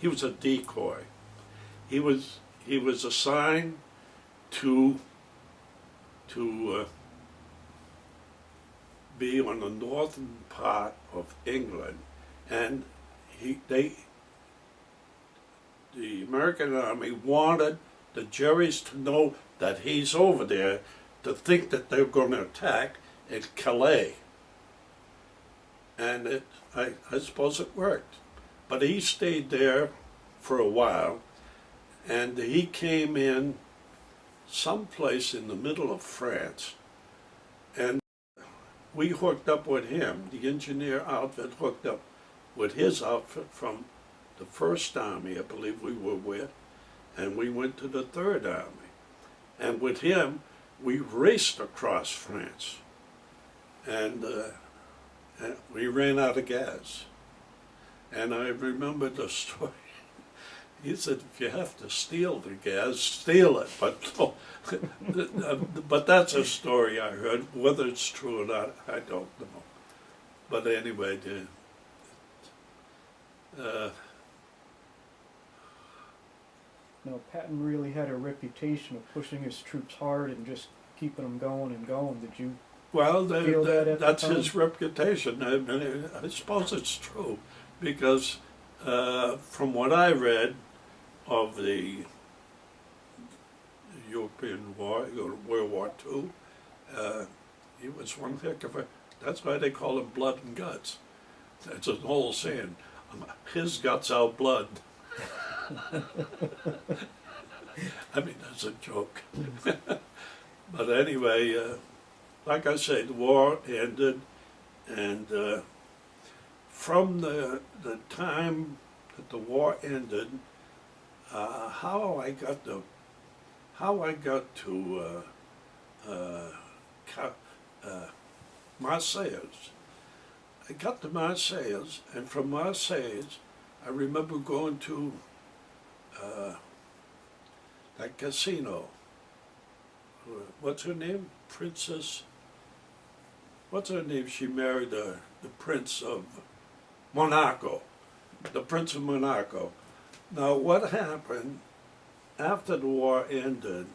a decoy. He was assigned to be on the northern part of England, and the American Army wanted the Jerrys to know that he's over there, to think that they're going to attack at Calais. And I suppose it worked. But he stayed there for a while, and he came in someplace in the middle of France, and we hooked up with him. The engineer outfit hooked up with his outfit from the First Army, I believe we were with, and we went to the Third Army. And with him, we raced across France, and we ran out of gas. And I remember the story. He said, if you have to steal the gas, steal it. But that's a story I heard. Whether it's true or not, I don't know. But anyway, know, Patton really had a reputation of pushing his troops hard and just keeping them going and going. Did you Well, feel that at the that's time? his reputation. I suppose it's true, because from what I read of the European War, World War II, he was one heck of a. That's why they call him blood and guts. That's an old saying. His guts our blood. I mean, that's a joke. But anyway, like I say, the war ended, and from the time that the war ended, how I got to Marseilles. I got to Marseilles, and from Marseilles, I remember going to that casino. What's her name? Princess. What's her name? She married the Prince of Monaco. The Prince of Monaco. Now, what happened after the war ended?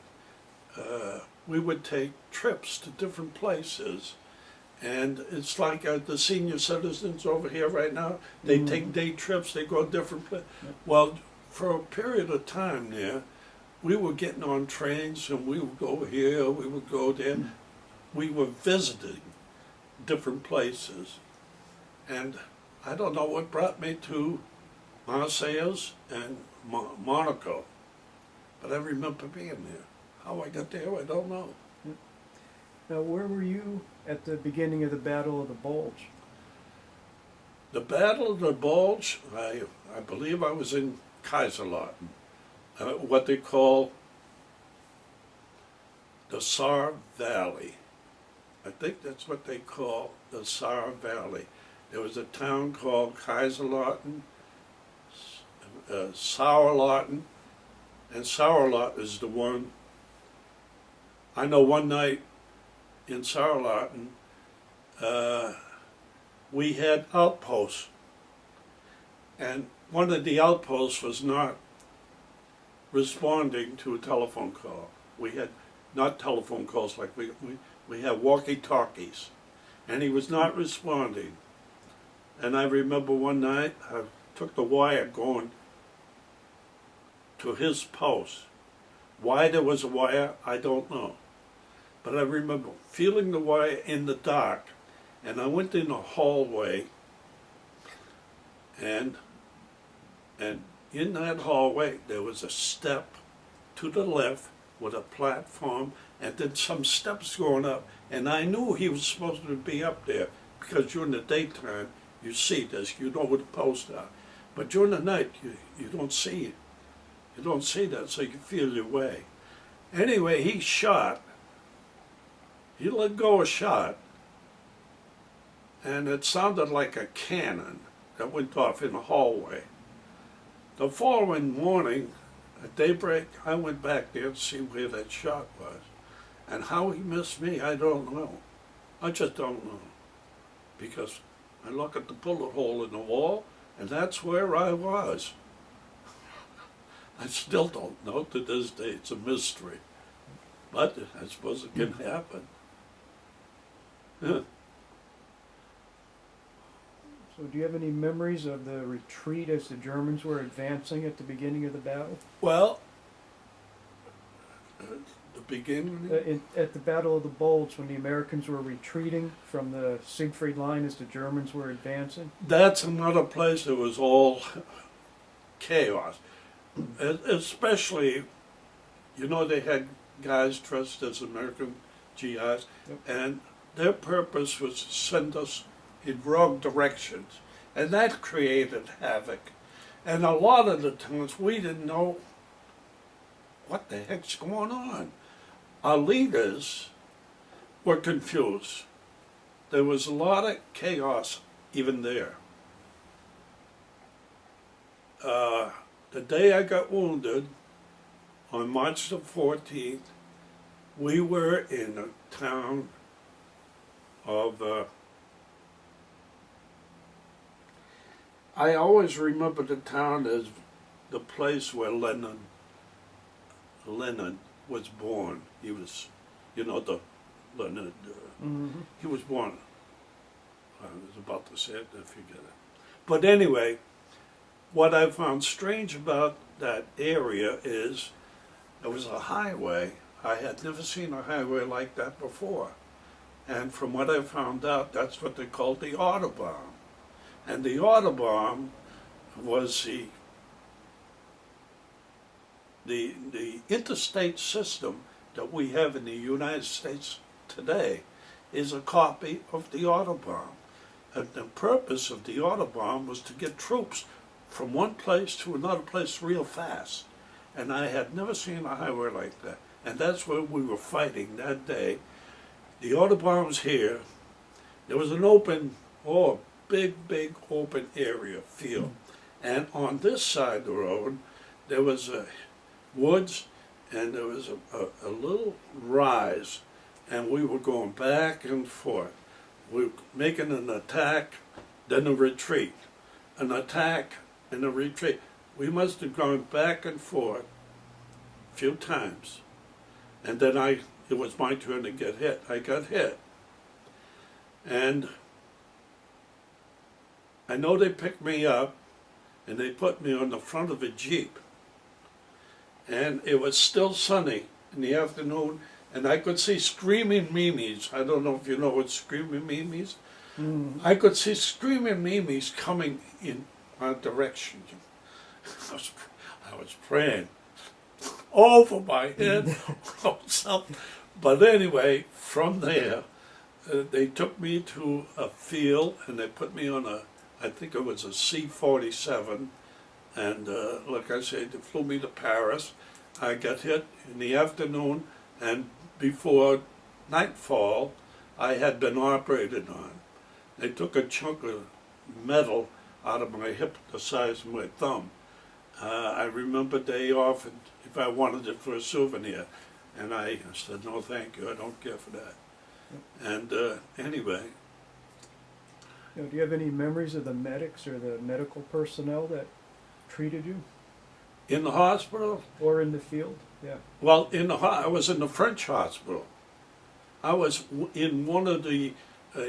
We would take trips to different places. And it's like the senior citizens over here right now, they take day trips, they go different places. Well, for a period of time there, we were getting on trains and we would go here, we would go there. We were visiting different places. And I don't know what brought me to Marseilles and Monaco, but I remember being there. How I got there, I don't know. Now, where were you at the beginning of the Battle of the Bulge? The Battle of the Bulge, I believe I was in Kaiserslautern, what they call the Saar Valley. I think that's what they call the Saar Valley. There was a town called Kaiserslautern, Sauerlauten, and Sauerlauten is the one. I know one night in Sauerlauten, we had outposts, and one of the outposts was not responding to a telephone call. We had not telephone calls like we had walkie-talkies, and he was not responding. And I remember one night I took the wire going to his post. Why there was a wire, I don't know. But I remember feeling the wire in the dark, and I went in a hallway, and in that hallway there was a step to the left with a platform, and then some steps going up, and I knew he was supposed to be up there, because during the daytime you see this, you know where the posts are. But during the night you don't see it. You don't see that, so you feel your way. Anyway, he shot. He let go a shot, and it sounded like a cannon that went off in the hallway. The following morning, at daybreak, I went back there to see where that shot was. And how he missed me, I don't know. I just don't know. Because I look at the bullet hole in the wall, and that's where I was. I still don't know to this day. It's a mystery. But I suppose it can happen. Yeah. So do you have any memories of the retreat as the Germans were advancing at the beginning of the battle? Well, the beginning? At the Battle of the Bulge, when the Americans were retreating from the Siegfried Line as the Germans were advancing? That's another place that was all chaos. Especially, you know, they had guys dressed as American GIs, Yep. and their purpose was to send us in wrong directions, and that created havoc. And a lot of the times we didn't know what the heck's going on. Our leaders were confused. There was a lot of chaos even there. The day I got wounded, on March the 14th, we were in a town of, I always remember the town as the place where Lenin Leonard was born. He was, you know, the Leonard, he was born. I was about to say it, I forget it. But anyway, what I found strange about that area is it was a highway. I had never seen a highway like that before. And from what I found out, that's what they called the Autobahn. And the Autobahn was the interstate system that we have in the United States today is a copy of the Autobahn. And the purpose of the Autobahn was to get troops from one place to another place real fast. And I had never seen a highway like that. And that's where we were fighting that day. The Autobahn was here. There was an open, big open area, field. And on this side of the road, there was woods, and there was a little rise. And we were going back and forth. We were making an attack, then a retreat. An attack and a retreat. We must have gone back and forth a few times. And then it was my turn to get hit. I got hit. And I know they picked me up and they put me on the front of a Jeep. And it was still sunny in the afternoon, and I could see screaming memes. I don't know if you know what screaming memes. I could see screaming memes coming in my direction. I was praying over my head or something. But anyway, from there, they took me to a field, and they put me on I think it was a C-47, and like I said, they flew me to Paris. I got hit in the afternoon, and before nightfall, I had been operated on. They took a chunk of metal out of my hip the size of my thumb. I remember they offered if I wanted it for a souvenir, and I said, no thank you, I don't care for that. And anyway. Do you have any memories of the medics or the medical personnel that treated you? In the hospital? Or in the field? Yeah. Well, I was in the French hospital. I was in one of the,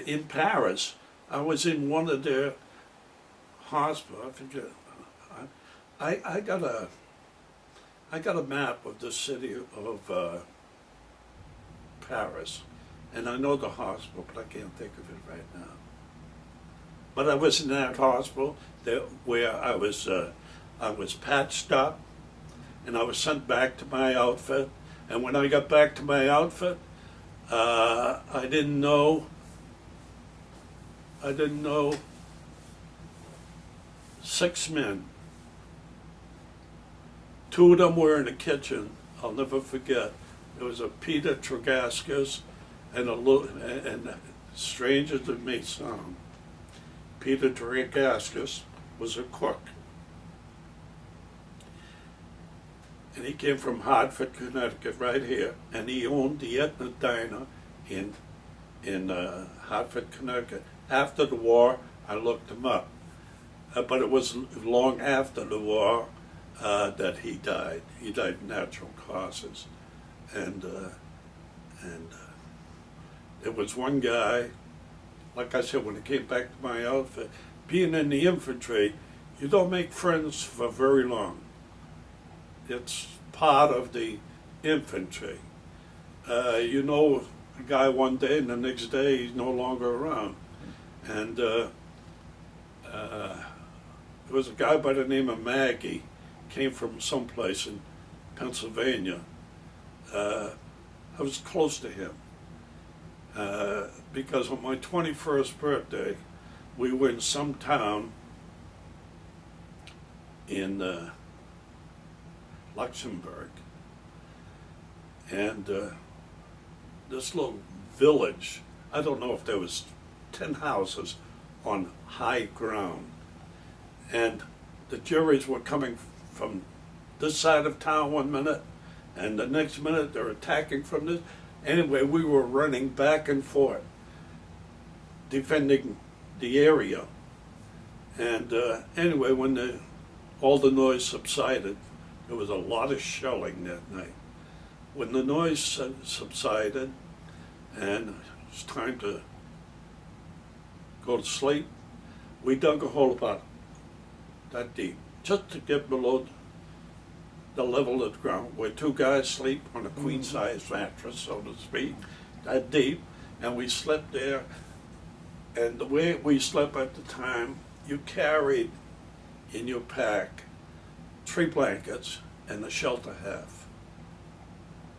in Paris, I was in one of their hospitals. I forget. I got a map of the city of Paris, and I know the hospital, but I can't think of it right now. But I was in that hospital where I was patched up, and I was sent back to my outfit. And when I got back to my outfit, I didn't know 6 men. 2 of them were in the kitchen. I'll never forget. There was a Peter Tregascus and and strange as it may sound, Peter Tregascus was a cook. And he came from Hartford, Connecticut, right here, and he owned the Etna Diner in Hartford, Connecticut. After the war, I looked him up, but it was long after the war that he died. He died of natural causes, and there was one guy. Like I said, when I came back to my outfit, being in the infantry, you don't make friends for very long. It's part of the infantry. You know a guy one day, and the next day he's no longer around. And there was a guy by the name of Maggie, came from someplace in Pennsylvania. I was close to him. Because on my 21st birthday, we were in some town in Luxembourg, and this little village, I don't know if there was 10 houses on high ground, and the Jerrys were coming from this side of town one minute, and the next minute they're attacking from this. Anyway, we were running back and forth, defending the area. And anyway, when all the noise subsided, there was a lot of shelling that night. when the noise subsided and it was time to go to sleep, we dug a hole about that deep, just to get below the level of the ground, where two guys sleep on a queen-size mattress, so to speak, that deep, and we slept there. And the way we slept at the time, you carried in your pack 3 blankets and the shelter half.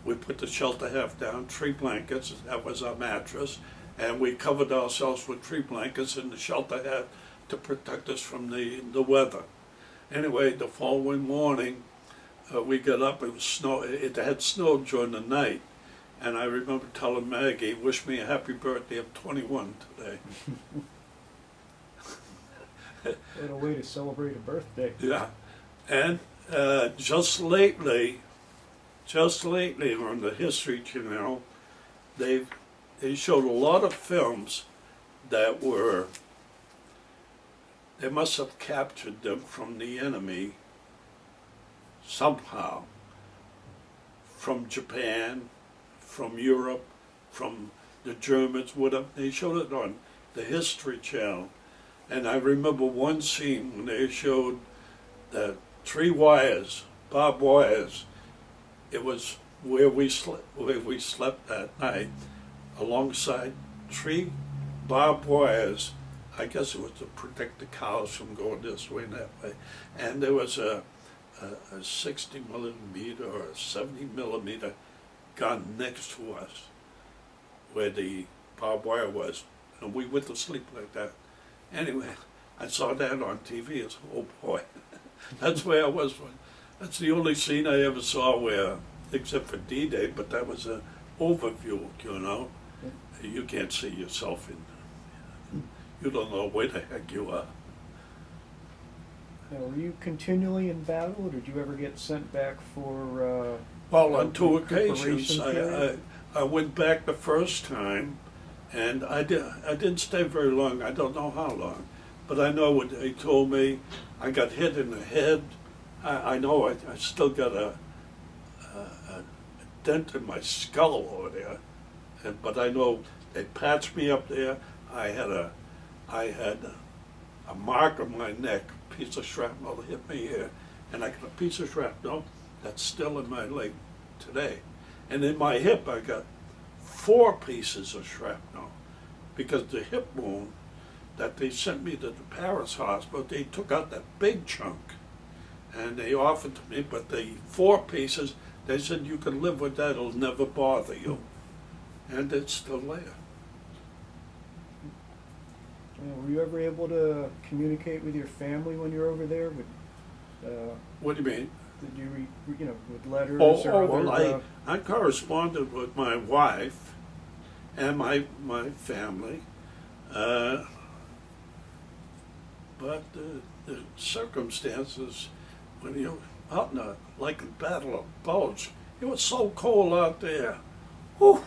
We put the shelter half down, 3 blankets, that was our mattress, and we covered ourselves with 3 blankets and the shelter half to protect us from the weather. Anyway, the following morning, we got up, it was snow, it had snowed during the night, and I remember telling Maggie, wish me a happy birthday, I'm 21 today. What a way to celebrate a birthday. Yeah, and just lately on the History Channel, they showed a lot of films that were, they must have captured them from the enemy somehow, from Japan, from Europe, from the Germans, whatever. They showed it on the History Channel. And I remember one scene when they showed the 3 wires, barbed wires. It was where we slept that night, alongside 3 barbed wires. I guess it was to protect the cows from going this way and that way. And there was a 60 millimeter or a 70 millimeter gun next to us where the barbed wire was. And we went to sleep like that. Anyway, I saw that on TV. It's, oh boy, that's where I was. That's the only scene I ever saw where, except for D-Day, but that was an overview, you know. You can't see yourself in, you don't know where the heck you are. Now, were you continually in battle, or did you ever get sent back for? Well, on 2 occasions, recuperation I went back the first time, and I didn't stay very long. I don't know how long, but I know what they told me. I got hit in the head. I know I still got a dent in my skull over there, but I know they patched me up there. I had a mark on my neck, a piece of shrapnel hit me here, and I got a piece of shrapnel that's still in my leg today. And in my hip, I got 4 pieces of shrapnel, because the hip wound that they sent me to the Paris hospital, they took out that big chunk, and they offered to me, but the 4 pieces, they said you can live with that, it'll never bother you. And it's still there. Were you ever able to communicate with your family when you were over there? What do you mean? Did you, with letters or Well, other? I corresponded with my wife and my family, but the circumstances, when you're out in the Battle of Bulge, it was so cold out there. Whew.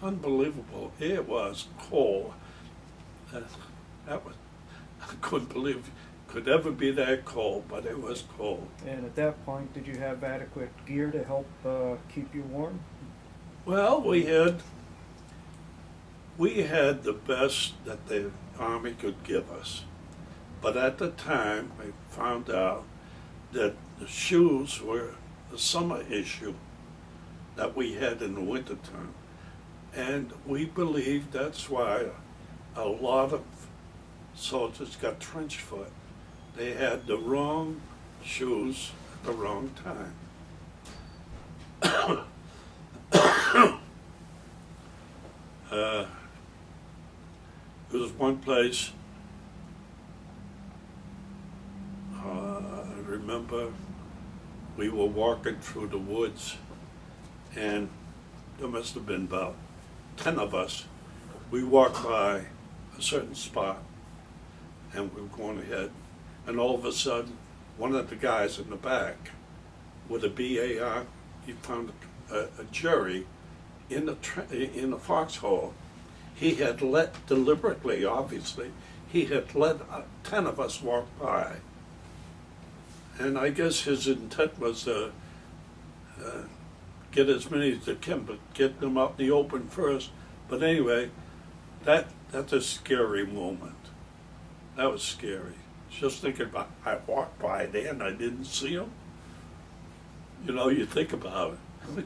Unbelievable. It was cold. That was, I couldn't believe it could ever be that cold, but it was cold. And at that point, did you have adequate gear to help keep you warm? Well, we had the best that the Army could give us. But at the time, we found out that the shoes were a summer issue that we had in the wintertime. And we believe that's why a lot of soldiers got trench foot. They had the wrong shoes at the wrong time. There was one place, I remember we were walking through the woods, and there must have been about 10 of us. We walked by a certain spot, and we were going ahead, and all of a sudden, one of the guys in the back with a BAR, he found a jury in the foxhole. He had let, deliberately, obviously, he had let 10 of us walk by. And I guess his intent was get as many as they can, but get them out in the open first. But anyway, that's a scary moment. That was scary. Just thinking about, I walked by there and I didn't see them. You know, you think about it.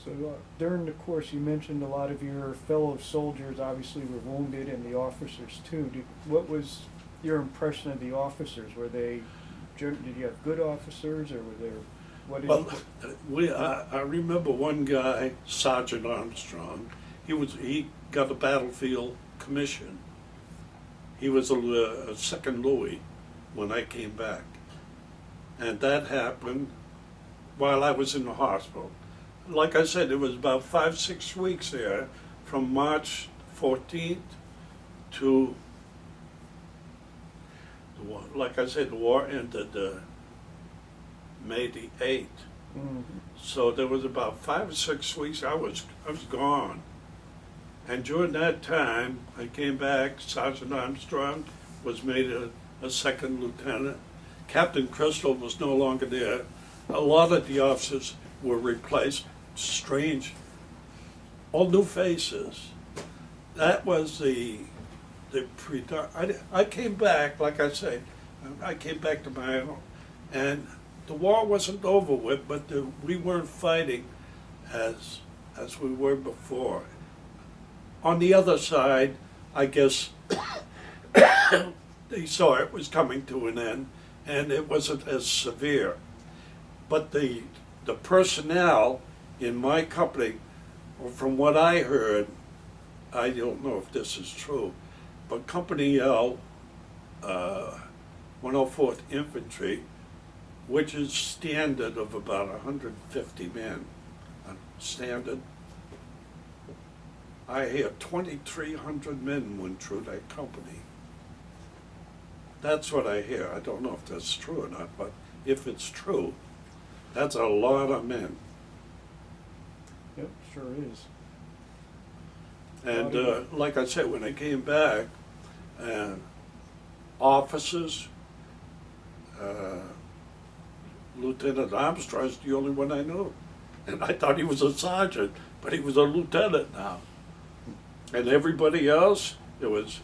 So during the course, you mentioned a lot of your fellow soldiers obviously were wounded, and the officers too. What was your impression of the officers? Did you have good officers, or were there? What did I remember one guy, Sergeant Armstrong. He got a battlefield commission. He was a second Louis when I came back, and that happened while I was in the hospital. Like I said, it was about 5-6 weeks there, from March 14th to, like I said, the war ended May the 8th. Mm-hmm. So there was about 5 or 6 weeks I was gone. And during that time, I came back. Sergeant Armstrong was made a second lieutenant. Captain Crystal was no longer there. A lot of the officers were replaced. Strange, all new faces. That was I came back, like I say, I came back to my own, and the war wasn't over with, but we weren't fighting as we were before. On the other side, I guess they saw it was coming to an end, and it wasn't as severe. But the personnel in my company, from what I heard, I don't know if this is true, but Company L, 104th Infantry, which is standard of about 150 men, standard, I hear 2,300 men went through that company. That's what I hear. I don't know if that's true or not, but if it's true, that's a lot of men. Yep, sure is. And like I said, when I came back, officers, Lieutenant Armstrong's the only one I knew. And I thought he was a sergeant, but he was a lieutenant now. And everybody else, it was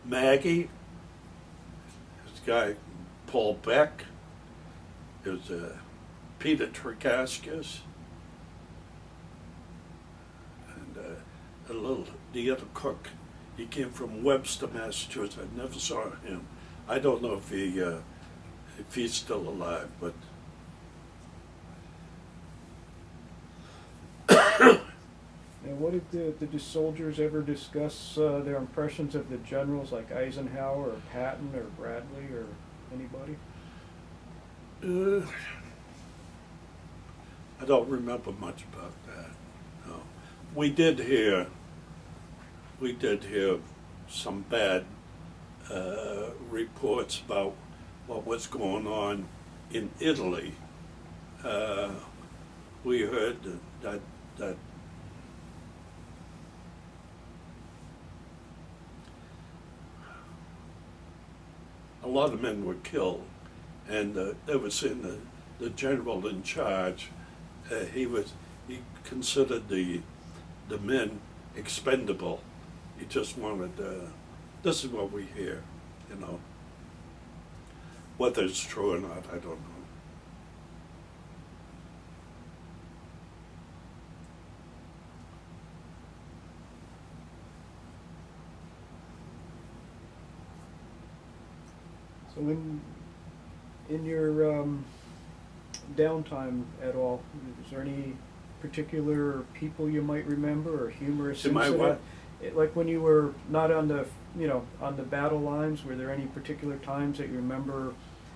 Maggie, this guy Paul Beck, it was Peter Trikaskis, and the other cook. He came from Webster, Massachusetts. I never saw him. I don't know if he's still alive, but and what did the soldiers ever discuss their impressions of the generals like Eisenhower or Patton or Bradley or anybody? I don't remember much about that. No. We did hear some bad reports about what was going on in Italy. We heard that a lot of men were killed, and they were saying the general in charge, he considered the men expendable. He just wanted, this is what we hear, you know. Whether it's true or not, I don't know. So in your downtime at all, is there any particular people you might remember or humorous In my incident? what? Like when you were not on the on the battle lines, were there any particular times that you remember,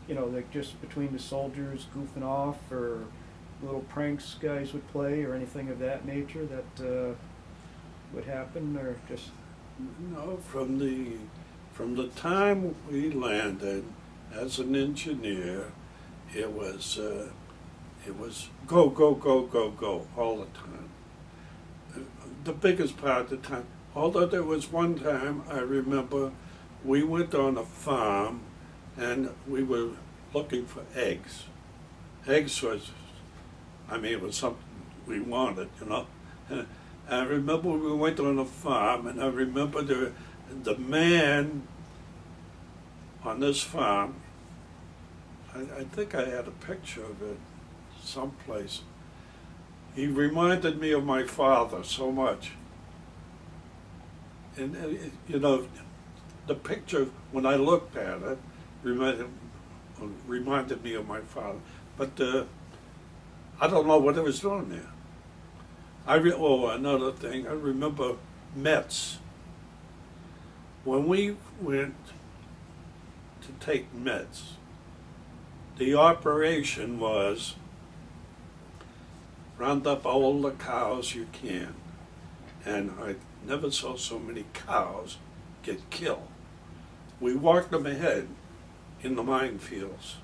like just between the soldiers goofing off, or little pranks guys would play, or anything of that nature that would happen, or just? No, from the time we landed as an engineer, it was go, go, go, go, go all the time. The biggest part of the time, although there was one time I remember we went on a farm and we were looking for eggs. Eggs was, I mean, it was something we wanted, you know. And I remember we went on a farm, and I remember the man on this farm, I think I had a picture of it someplace. He reminded me of my father so much. And, you know, the picture, when I looked at it, reminded me of my father. But I don't know what he was doing there. Another thing, I remember Mets. When we went to take Mets, the operation was round up all the cows you can. And I never saw so many cows get killed. We walked them ahead in the minefields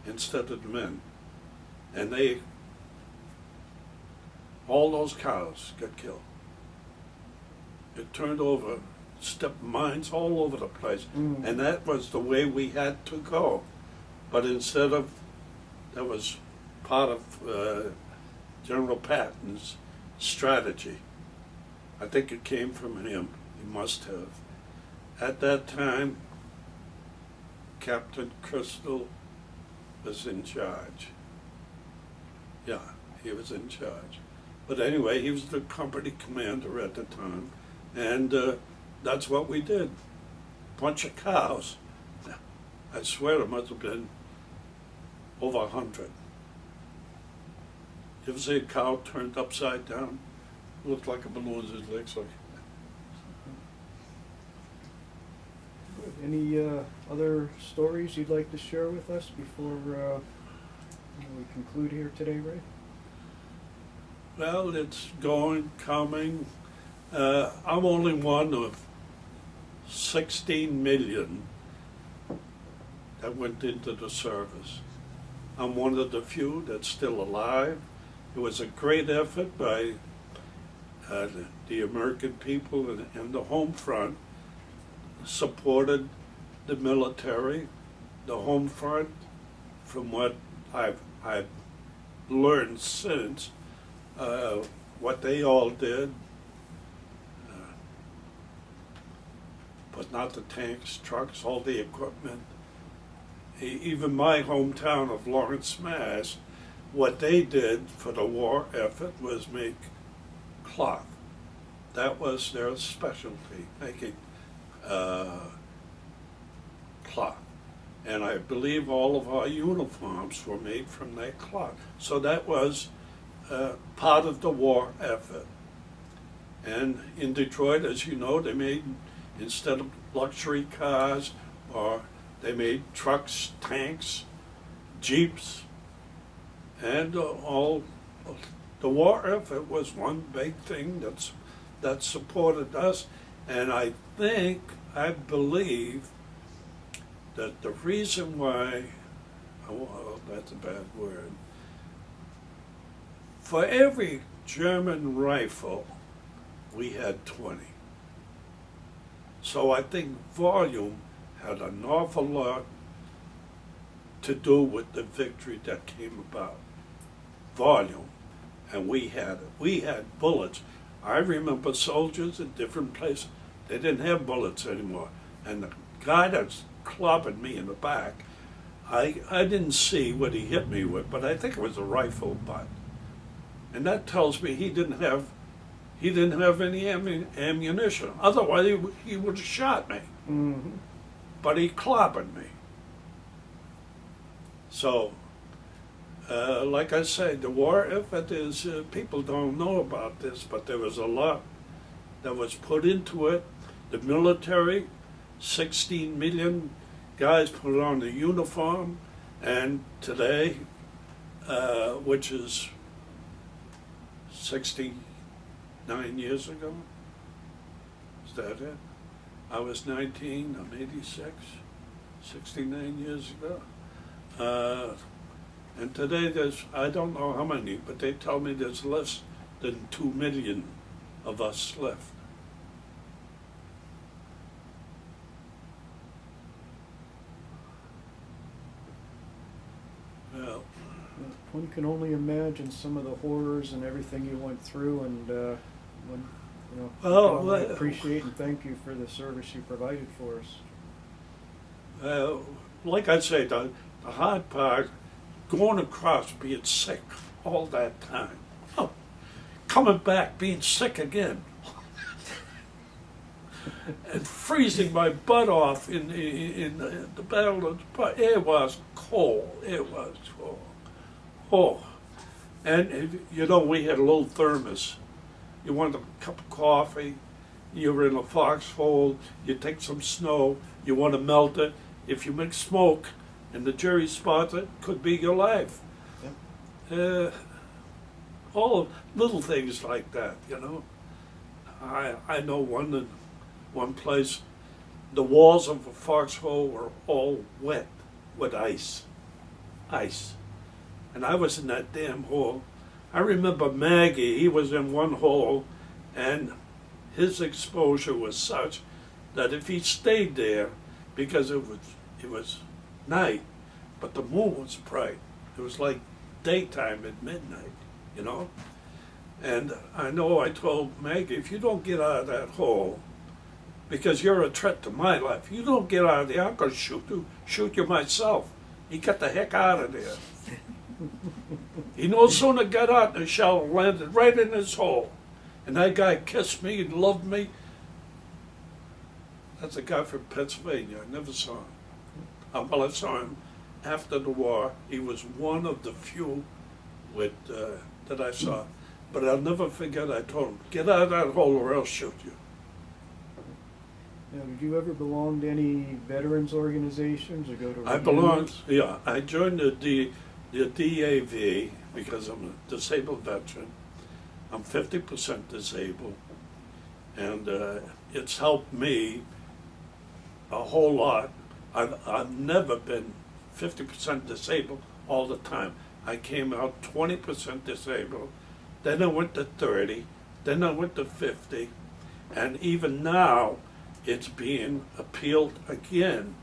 instead of the men. And all those cows got killed. It turned over, stepped mines all over the place. And that was the way we had to go. But instead of, that was part of General Patton's strategy. I think it came from him. He must have. At that time, Captain Crystal was in charge. Yeah, he was in charge. But anyway, he was the company commander at the time, and that's what we did. Bunch of cows. I swear it must have been over 100. You ever see a cow turned upside down? Looked like a balloon, his legs like. Any other stories you'd like to share with us before we conclude here today, Ray? Well, it's going, coming. I'm only one of 16 million that went into the service. I'm one of the few that's still alive. It was a great effort by the American people, and the home front supported the military. The home front, from what I've learned since, what they all did, but not the tanks, trucks, all the equipment. Even my hometown of Lawrence, Mass, what they did for the war effort was make cloth. That was their specialty, making cloth. And I believe all of our uniforms were made from that cloth. So that was part of the war effort. And in Detroit, as you know, they made, instead of luxury cars, or they made trucks, tanks, jeeps, and all. The war effort was one big thing that supported us. And I believe that the reason why, that's a bad word, for every German rifle, we had 20. So I think volume had an awful lot to do with the victory that came about. Volume. And we had it. We had bullets. I remember soldiers in different places, they didn't have bullets anymore. And the guy that's clobbing me in the back, I didn't see what he hit me with, but I think it was a rifle butt. And that tells me he didn't have any ammunition. Otherwise, he would have shot me. Mm-hmm. But he clobbered me. So, like I said, the war effort is, people don't know about this, but there was a lot that was put into it. The military, 16 million guys put on the uniform, and today, which is 69 years ago, is that it? I was 19, I'm 86, 69 years ago. And today there's, I don't know how many, but they tell me there's less than 2 million of us left. Well, One can only imagine some of the horrors and everything you went through, and when, you know, we Well, can only appreciate and thank you for the service you provided for us. like I say, the hard part, going across, being sick all that time. Oh, coming back, being sick again. And freezing my butt off in the battle of the, it was cold. It was cold. Oh, and you know, we had a little thermos. You wanted a cup of coffee, you were in a foxhole, you take some snow, you want to melt it. If you make smoke and the jury spots it, could be your life. All little things like that, you know. I know one place, the walls of a foxhole were all wet with ice. And I was in that damn hole. I remember Maggie, he was in one hole, and his exposure was such that if he stayed there, because it was night, but the moon was bright. It was like daytime at midnight, you know? And I know I told Maggie, if you don't get out of that hole, because you're a threat to my life, you don't get out of there, I'm going to shoot you myself. He got the heck out of there. He no sooner got out, the shell landed right in his hole. And that guy kissed me and loved me. That's a guy from Pennsylvania. I never saw him. Well, I saw him after the war. He was one of the few that I saw. But I'll never forget, I told him, get out of that hole or I'll shoot you. Now, did you ever belong to any veterans organizations or go to? I belonged, yeah, I joined the DAV because I'm a disabled veteran. I'm 50% disabled, and it's helped me a whole lot. I've never been 50% disabled all the time. I came out 20% disabled, then I went to 30, then I went to 50, and even now it's being appealed again.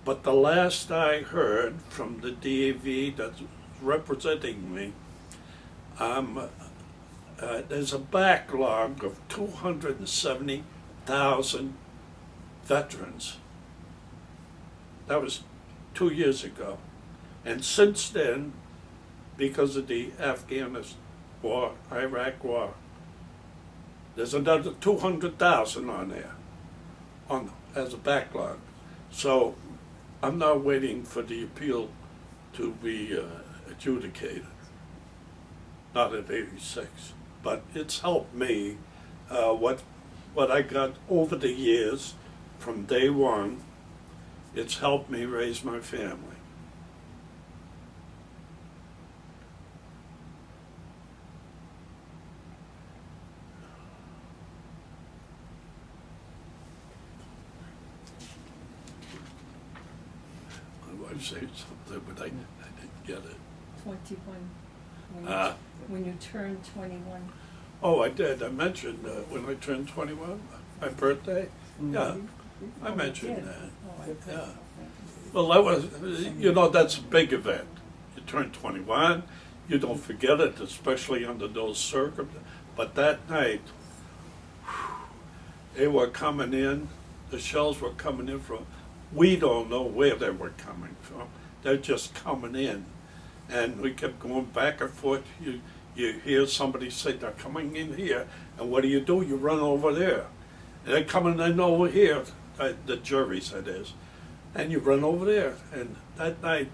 But the last I heard from the DAV that's representing me, there's a backlog of 270,000 veterans. That was 2 years ago. And since then, because of the Afghanistan war, Iraq war, there's another 200,000 on there as a backlog. So I'm not waiting for the appeal to be adjudicated, not at 86. But it's helped me, what I got over the years from day one, it's helped me raise my family. I want to say something, but I didn't get it. 21. Uh, When you turned 21. Oh, I did. I mentioned when I turned 21, my birthday. Yeah, I mentioned that. Oh, I did. Yeah. Okay. Well, that was, you know, that's a big event. You turn 21, you don't forget it, especially under those circumstances. But that night, they were coming in, the shells were coming in from, we don't know where they were coming from. They're just coming in. And we kept going back and forth. You hear somebody say, they're coming in here. And what do? You run over there. And they're coming in over here, the juries, that is. And you run over there. And that night,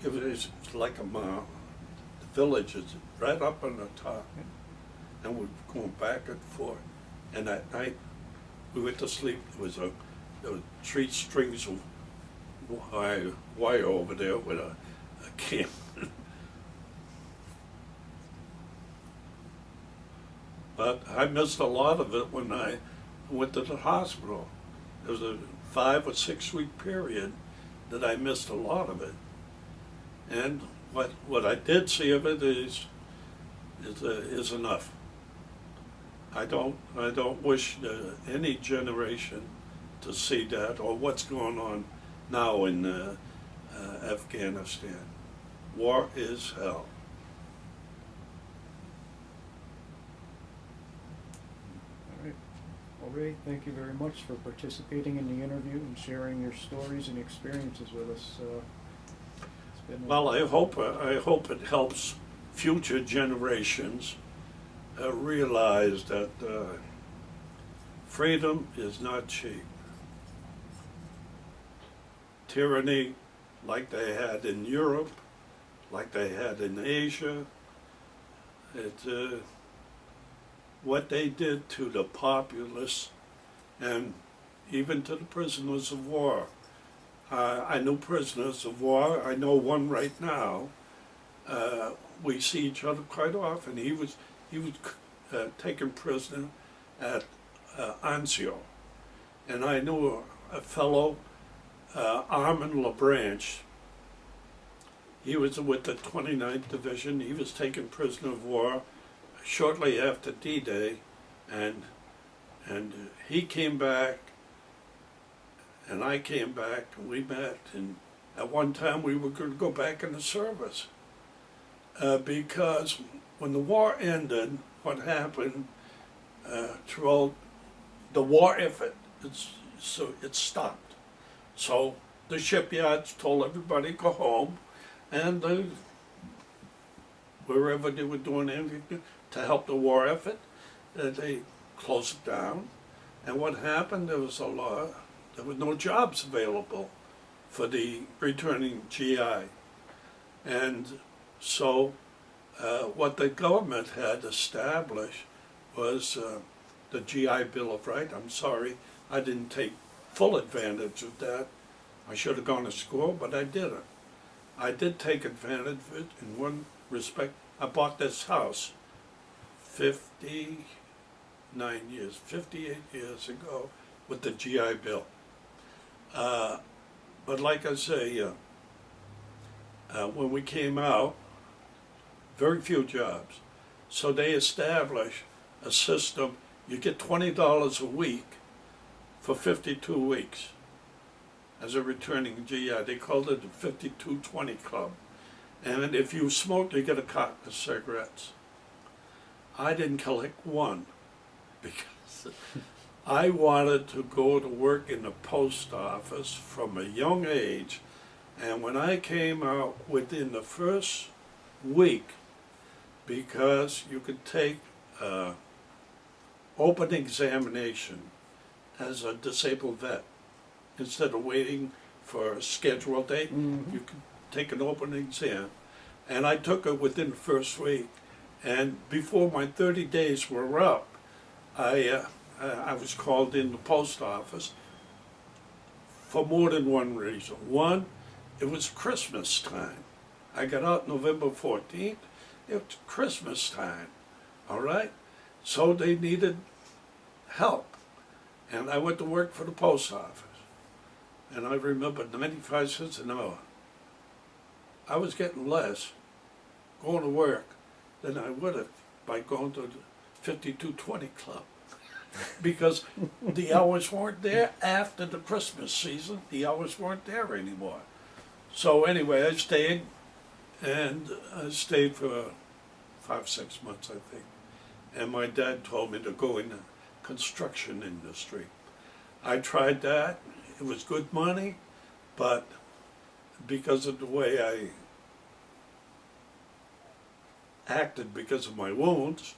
it was like a mile. The village is right up on the top. And we're going back and forth. And that night, we went to sleep. There was 3 strings of wire over there with a camp. But I missed a lot of it when I went to the hospital. There was a 5 or 6 week period that I missed a lot of it. And what I did see of it is enough. I don't wish any generation to see that or what's going on now in Afghanistan. War is hell. All right. Well, Ray, thank you very much for participating in the interview and sharing your stories and experiences with us. It's been Well, I hope it helps future generations realize that freedom is not cheap. Tyranny, like they had in Europe, like they had in Asia, what they did to the populace and even to the prisoners of war. I knew prisoners of war. I know one right now. We see each other quite often. He was taken prisoner at Anzio, and I knew a fellow, Armand LaBranche. He was with the 29th Division. He was taken prisoner of war shortly after D-Day, and he came back, and I came back, and we met, and at one time we were going to go back in the service. Because when the war ended, what happened throughout the war effort, it stopped. So the shipyards told everybody go home, and wherever they were doing anything to help the war effort, they closed it down. And what happened, there was no jobs available for the returning GI. And so what the government had established was the GI Bill of Rights. I'm sorry, I didn't take full advantage of that. I should have gone to school, but I didn't. I did take advantage of it in one respect. I bought this house 58 years ago with the GI Bill. But like I say, when we came out, very few jobs. So they established a system. You get $20 a week for 52 weeks as a returning GI. They called it the 52-20 Club. And if you smoked, you get a carton of cigarettes. I didn't collect one because I wanted to go to work in the post office from a young age. And when I came out, within the first week, because you could take open examination as a disabled vet, instead of waiting for a scheduled date, you could take an open exam. And I took it within the first week. And before my 30 days were up, I was called in the post office for more than one reason. One, it was Christmas time. I got out November 14th. It was Christmas time, all right? So they needed help. And I went to work for the post office. And I remember 95 cents an hour. I was getting less going to work than I would have by going to the 52-20 Club. Because the hours weren't there after the Christmas season. The hours weren't there anymore. So anyway, I stayed, and I stayed for 5-6 months, I think. And my dad told me to go in the construction industry. I tried that. It was good money, but because of the way I acted because of my wounds,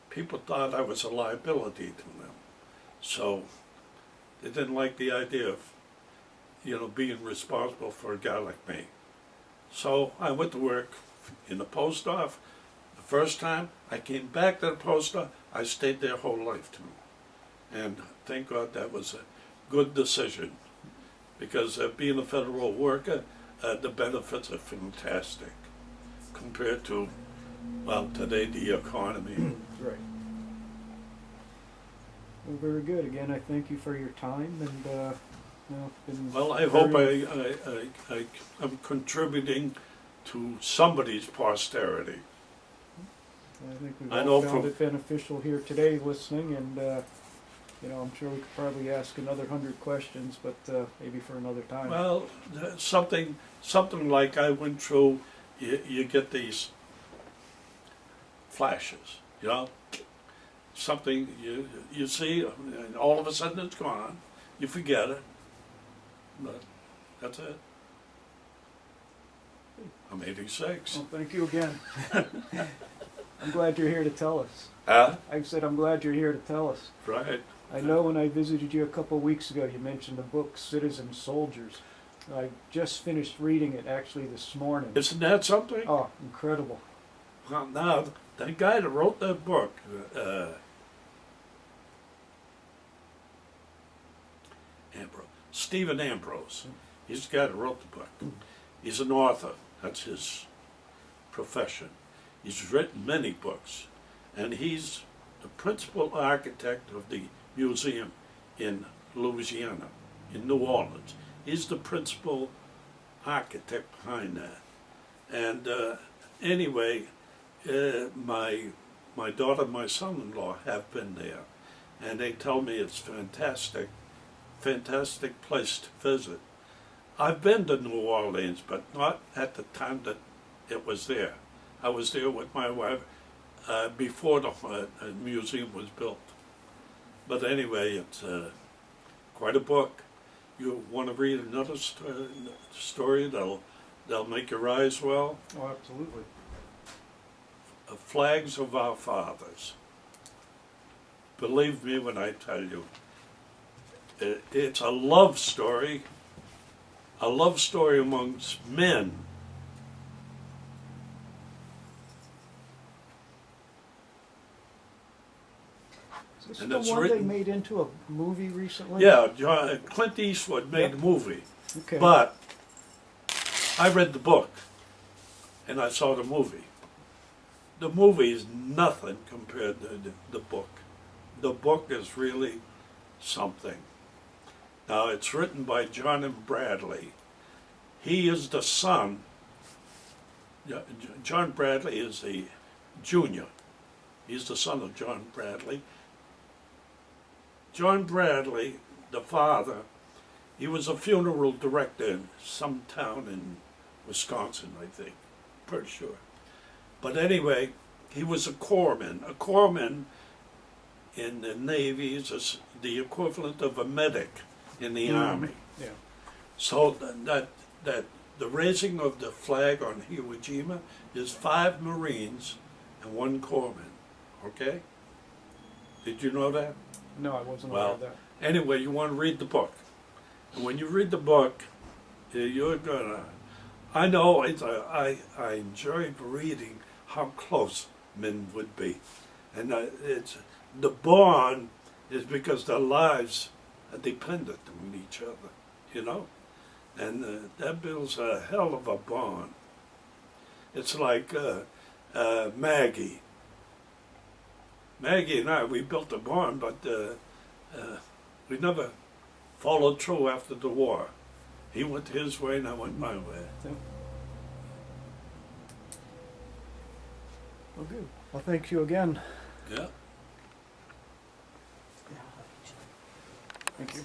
people thought I was a liability to them. So they didn't like the idea of, being responsible for a guy like me. So I went to work in the post office. The first time I came back to the post office, I stayed there whole lifetime. And thank God that was a good decision, because being a federal worker, the benefits are fantastic compared to, today the economy. Right. Well, very good. Again, I thank you for your time, and been Well, I hope I'm contributing to somebody's posterity. I think we've I all know found from- it beneficial here today listening, and You know, I'm sure we could probably ask another 100 questions, but maybe for another time. Well, something like I went through, you get these flashes, you know? Something you see, and all of a sudden it's gone. You forget it. But that's it. I'm 86. Well, thank you again. I'm glad you're here to tell us. I said I'm glad you're here to tell us. right. I know when I visited you a couple of weeks ago, you mentioned the book Citizen Soldiers. I just finished reading it actually this morning. Isn't that something? Oh, incredible. Well, now, that guy that wrote that book, Stephen Ambrose, he's the guy that wrote the book. He's an author. That's his profession. He's written many books, and he's the principal architect of the museum in Louisiana, in New Orleans. He's the principal architect behind that. And anyway, my daughter and my son-in-law have been there, and they tell me it's fantastic place to visit. I've been to New Orleans, but not at the time that it was there. I was there with my wife before the museum was built. But anyway, it's quite a book. You want to read another story that'll make your eyes well? Oh, absolutely. Flags of Our Fathers. Believe me when I tell you, it's a love story amongst men. Is this And the it's one written- they made into a movie recently? Yeah, Clint Eastwood made Yep. the movie, Okay. but I read the book and I saw the movie. The movie is nothing compared to the book. The book is really something. Now, it's written by John M. Bradley. He is the son. John Bradley is the junior. He's the son of John Bradley. John Bradley, the father, he was a funeral director in some town in Wisconsin, I think. Pretty sure. But anyway, he was a corpsman. A corpsman in the Navy is the equivalent of a medic in the Army. Yeah. So that the raising of the flag on Iwo Jima is 5 Marines and 1 corpsman. Okay? Did you know that? No, I wasn't aware Well, of that. anyway, you want to read the book. And when you read the book, you're gonna. I know I enjoyed reading how close men would be, and it's the bond is because their lives are dependent on each other, you know, and that builds a hell of a bond. It's like Maggie. Maggie and I, we built a bond, but we never followed through after the war. He went his way and I went my way. Yeah. Well, good. Well, thank you again. Yeah. Thank you.